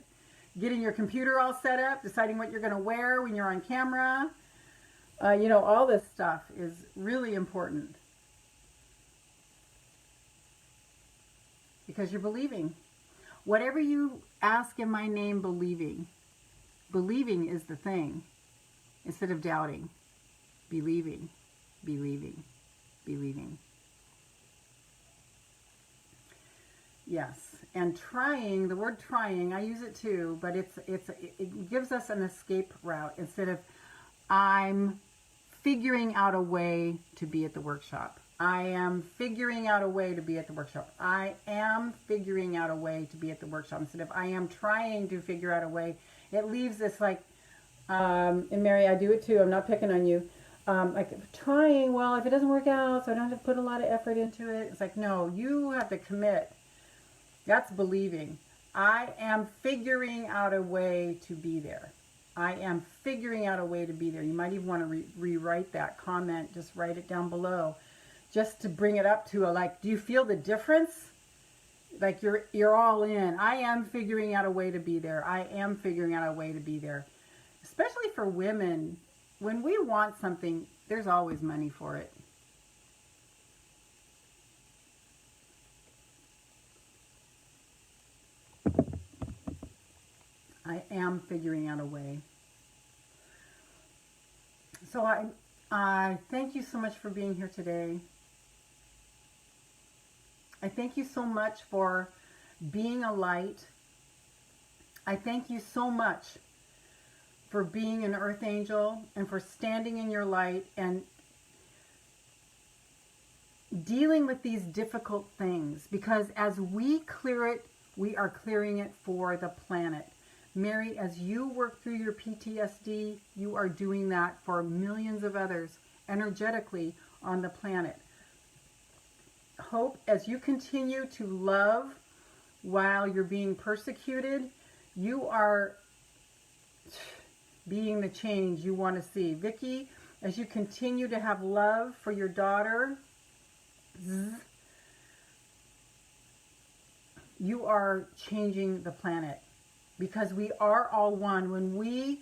getting your computer all set up, deciding what you're going to wear when you're on camera. You know, all this stuff is really important because you're believing. Whatever you ask in my name, believing is the thing. Instead of doubting, believing, believing, believing. Yes, and trying, the word trying, I use it too, but it gives us an escape route instead of I'm figuring out a way to be at the workshop. I am figuring out a way to be at the workshop. I am figuring out a way to be at the workshop. Instead of I am trying to figure out a way, it leaves this like, and Mary, I do it too. I'm not picking on you. Like trying, well, if it doesn't work out, so I don't have to put a lot of effort into it. It's like, no, you have to commit. That's believing. I am figuring out a way to be there. I am figuring out a way to be there. You might even want to rewrite that comment. Just write it down below. Just to bring it up to a, like, do you feel the difference? Like you're all in. I am figuring out a way to be there. I am figuring out a way to be there. Especially for women, when we want something, there's always money for it. I am figuring out a way. So I thank you so much for being here today. I thank you so much for being a light. I thank you so much for being an earth angel and for standing in your light and dealing with these difficult things, because as we clear it, we are clearing it for the planet. Mary, as you work through your PTSD, you are doing that for millions of others energetically on the planet. Hope, as you continue to love while you're being persecuted, you are being the change you want to see. Vicky, as you continue to have love for your daughter, you are changing the planet, because we are all one. When we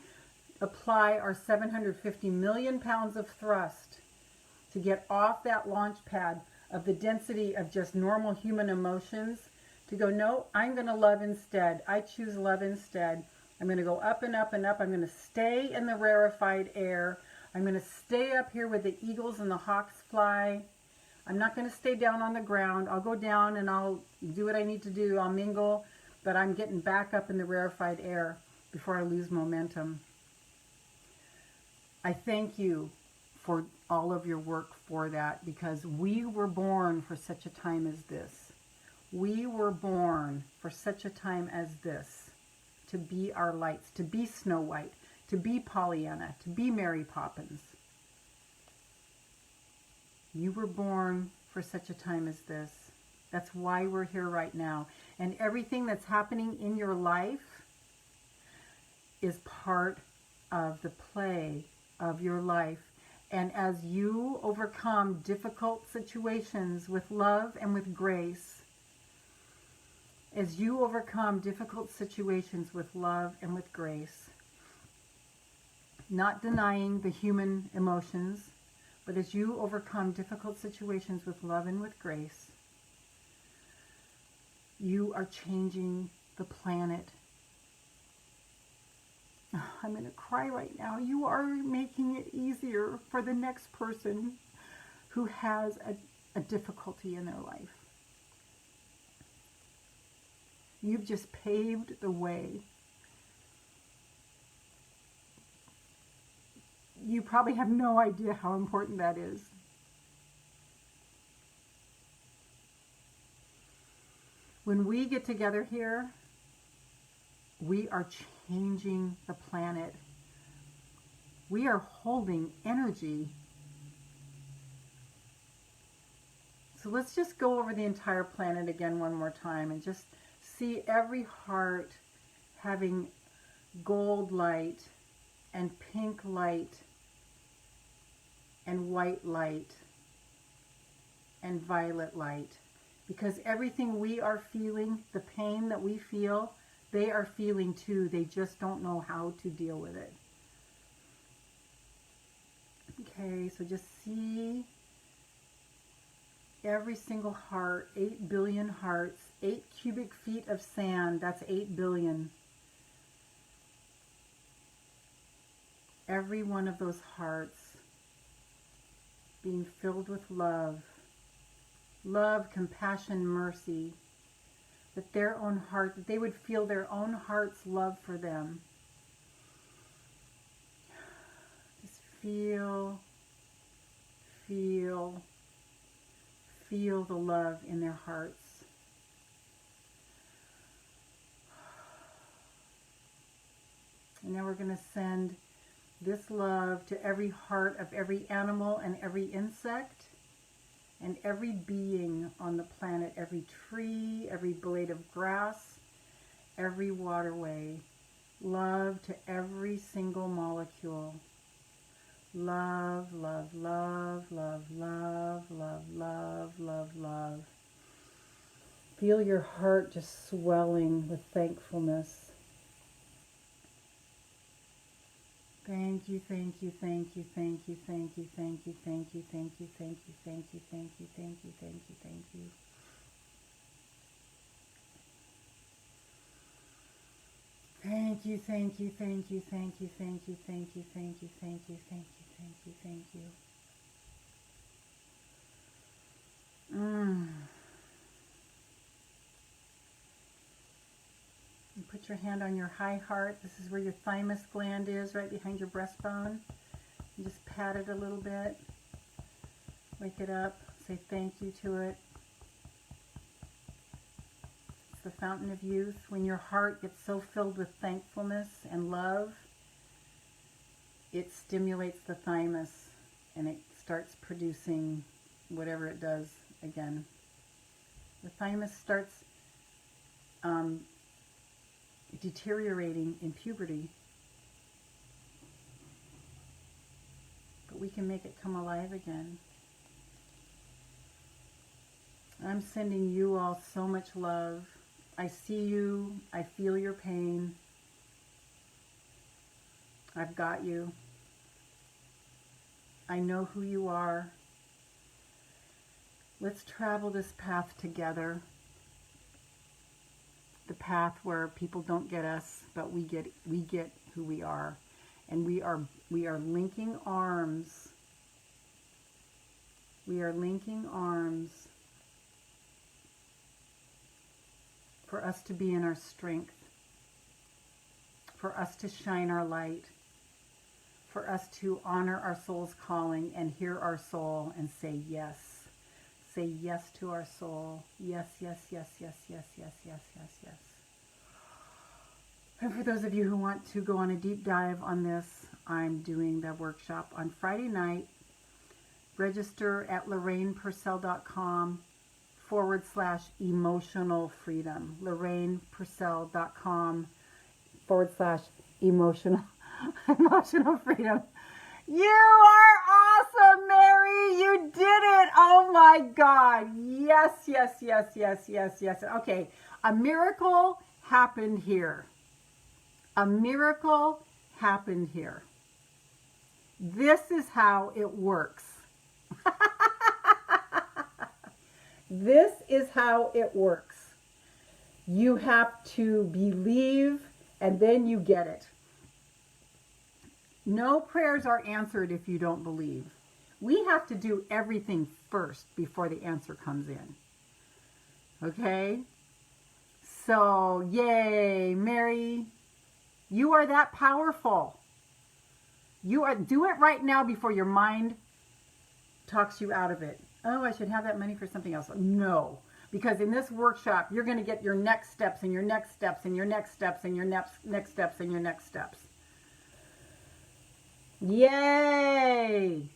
apply our 750 million pounds of thrust to get off that launch pad of the density of just normal human emotions, to go, no, I'm going to love instead. I choose love instead. I'm going to go up and up and up. I'm going to stay in the rarefied air. I'm going to stay up here where the eagles and the hawks fly. I'm not going to stay down on the ground. I'll go down and I'll do what I need to do. I'll mingle, but I'm getting back up in the rarefied air before I lose momentum. I thank you for all of your work for that, because we were born for such a time as this. We were born for such a time as this. To be our lights, to be Snow White, to be Pollyanna, to be Mary Poppins. You were born for such a time as this. That's why we're here right now. And everything that's happening in your life is part of the play of your life. And as you overcome difficult situations with love and with grace, as you overcome difficult situations with love and with grace, not denying the human emotions, but as you overcome difficult situations with love and with grace, you are changing the planet. I'm going to cry right now. You are making it easier for the next person who has a difficulty in their life. You've just paved the way. You probably have no idea how important that is. When we get together here, we are changing the planet. We are holding energy. So let's just go over the entire planet again one more time and just see every heart having gold light and pink light and white light and violet light. Because everything we are feeling, the pain that we feel, they are feeling too. They just don't know how to deal with it. Okay, so just see every single heart, 8 billion hearts, 8 cubic feet of sand, that's 8 billion. Every one of those hearts being filled with love. Love, compassion, mercy. That their own heart, that they would feel their own heart's love for them. Just feel the love in their hearts. And now we're going to send this love to every heart of every animal and every insect and every being on the planet, every tree, every blade of grass, every waterway. Love to every single molecule. Love, love, love, love, love, love, love, love, love. Feel your heart just swelling with thankfulness. Thank you, thank you, thank you, thank you, thank you, thank you, thank you, thank you, thank you, thank you, thank you, thank you, thank you, thank you. Thank you, thank you, thank you, thank you, thank you, thank you, thank you, thank you, thank you, thank you, thank you. And put your hand on your high heart. This is where your thymus gland is, right behind your breastbone. And just pat it a little bit. Wake it up. Say thank you to it. It's the fountain of youth. When your heart gets so filled with thankfulness and love, it stimulates the thymus and it starts producing whatever it does again. The thymus starts deteriorating in puberty, but we can make it come alive again. I'm sending you all so much love. I see you. I feel your pain. I've got you. I know who you are. Let's travel this path together. The path where people don't get us, but we get who we are. And we are linking arms. We are linking arms for us to be in our strength, for us to shine our light, for us to honor our soul's calling and hear our soul and say yes. Say yes to our soul. Yes, yes, yes, yes, yes, yes, yes, yes, yes. And for those of you who want to go on a deep dive on this, I'm doing the workshop on Friday night, Register at lorrainepurcell.com/emotional freedom. lorrainepurcell.com/emotional emotional freedom. You are awesome, Mary. You did it. Oh my God. Yes, yes, yes, yes, yes, yes. Okay. A miracle happened here. A miracle happened here. This is how it works. This is how it works. You have to believe and then you get it. No prayers are answered if you don't believe. We have to do everything first before the answer comes in. Okay? So, yay, Mary. You are that powerful. Do it right now before your mind talks you out of it. Oh, I should have that money for something else. No, because in this workshop, you're going to get your next steps and your next steps and your next steps and your next steps and your next steps. Yay!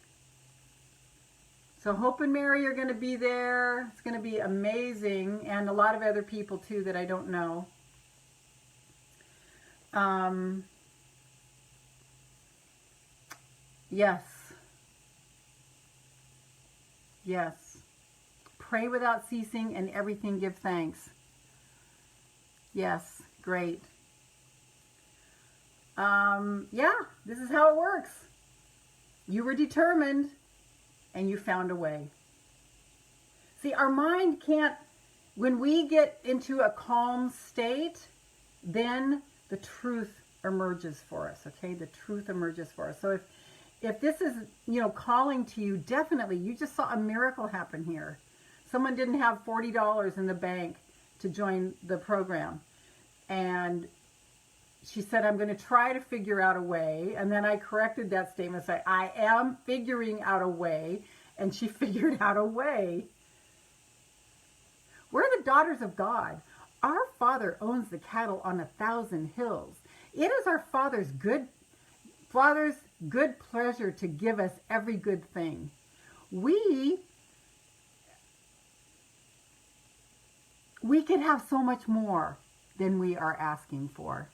So Hope and Mary are going to be there. It's going to be amazing, and a lot of other people too that I don't know. Yes. Yes. Pray without ceasing and everything give thanks. Yes. Great. Yeah, this is how it works. You were determined and you found a way. See, our mind can't, when we get into a calm state, then the truth emerges for us, okay? The truth emerges for us. So if this is, calling to you, definitely, you just saw a miracle happen here. Someone didn't have $40 in the bank to join the program. And she said, I'm going to try to figure out a way. And then I corrected that statement, say, I am figuring out a way. And she figured out a way. We're the daughters of God. Our Father owns the cattle on 1,000 hills. It is our Father's good pleasure to give us every good thing. We could have so much more than we are asking for.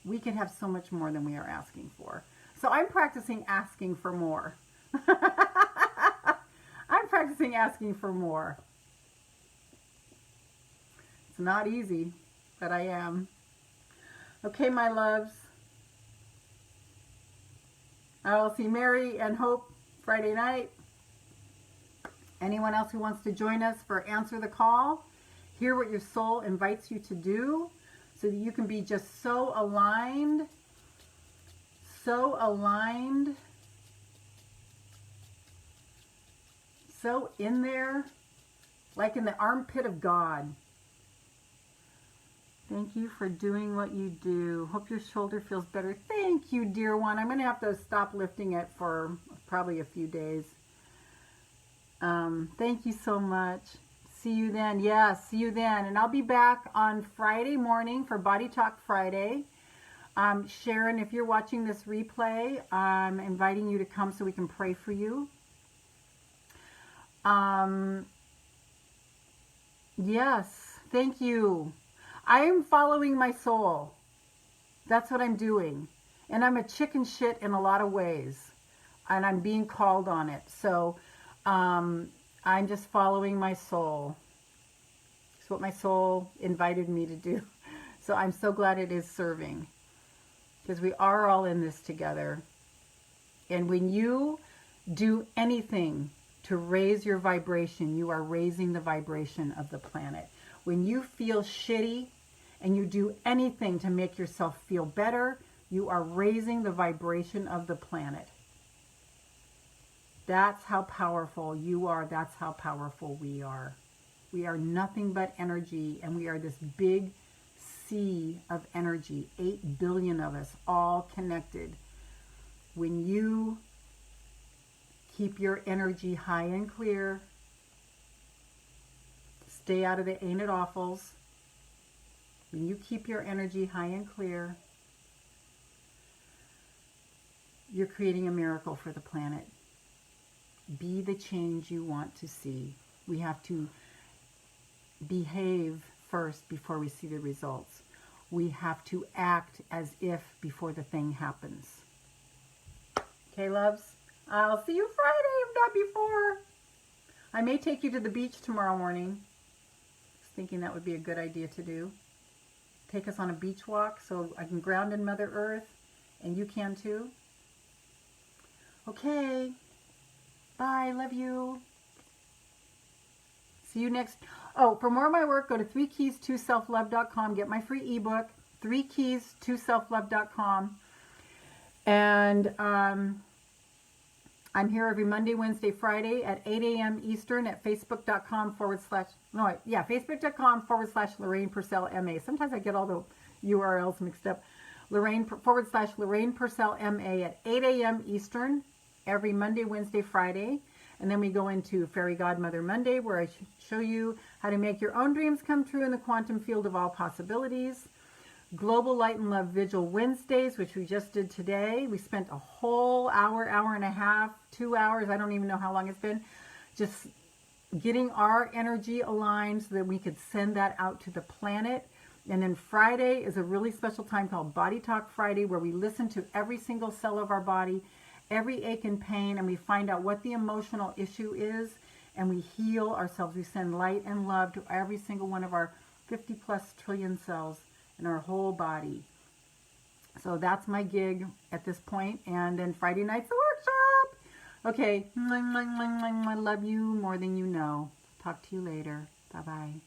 We can have so much more than we are asking for. So I'm practicing asking for more. I'm practicing asking for more. It's not easy, but I am. Okay, my loves. I will see Mary and Hope Friday night. Anyone else who wants to join us for Answer the Call, hear what your soul invites you to do, so that you can be just so aligned, so in there, like in the armpit of God. Thank you for doing what you do. Hope your shoulder feels better. Thank you, dear one. I'm going to have to stop lifting it for probably a few days. Thank you so much. See you then. Yes, see you then. And I'll be back on Friday morning for Body Talk Friday. Sharon, if you're watching this replay, I'm inviting you to come so we can pray for you. Yes, thank you. I am following my soul. That's what I'm doing. And I'm a chicken shit in a lot of ways. And I'm being called on it. So I'm just following my soul. It's what my soul invited me to do. So I'm so glad it is serving. Because we are all in this together. And when you do anything to raise your vibration, you are raising the vibration of the planet. When you feel shitty and you do anything to make yourself feel better, you are raising the vibration of the planet. That's how powerful you are. That's how powerful we are. We are nothing but energy, and we are this big sea of energy, 8 billion of us, all connected. When you keep your energy high and clear, stay out of the ain't it awfuls. When you keep your energy high and clear, you're creating a miracle for the planet. be the change you want to see. We have to behave first before we see the results. We have to act as if before the thing happens. Okay, loves? I'll see you Friday, if not before. I may take you to the beach tomorrow morning. I was thinking that would be a good idea to do. Take us on a beach walk so I can ground in Mother Earth, and you can too. Okay. Bye. Love you. See you next. Oh, for more of my work, go to 3keys2selflove.com. Get my free ebook, 3keys2selflove.com. And I'm here every Monday, Wednesday, Friday at 8 a.m. Eastern at facebook.com/Lorraine Pursell MA. Sometimes I get all the URLs mixed up. Lorraine Pursell MA at 8 a.m. Eastern every Monday, Wednesday, Friday. And then we go into Fairy Godmother Monday, where I show you how to make your own dreams come true in the quantum field of all possibilities. Global Light and Love Vigil Wednesdays, which we just did today. We spent a whole hour, hour and a half, 2 hours, I don't even know how long it's been, just getting our energy aligned so that we could send that out to the planet. And then Friday is a really special time called Body Talk Friday, where we listen to every single cell of our body, every ache and pain, and we find out what the emotional issue is, and we heal ourselves. We send light and love to every single one of our 50 plus trillion cells in our whole body. So that's my gig at this point. And then Friday night's the workshop. Okay. I love you more than you know. Talk to you later. Bye-bye.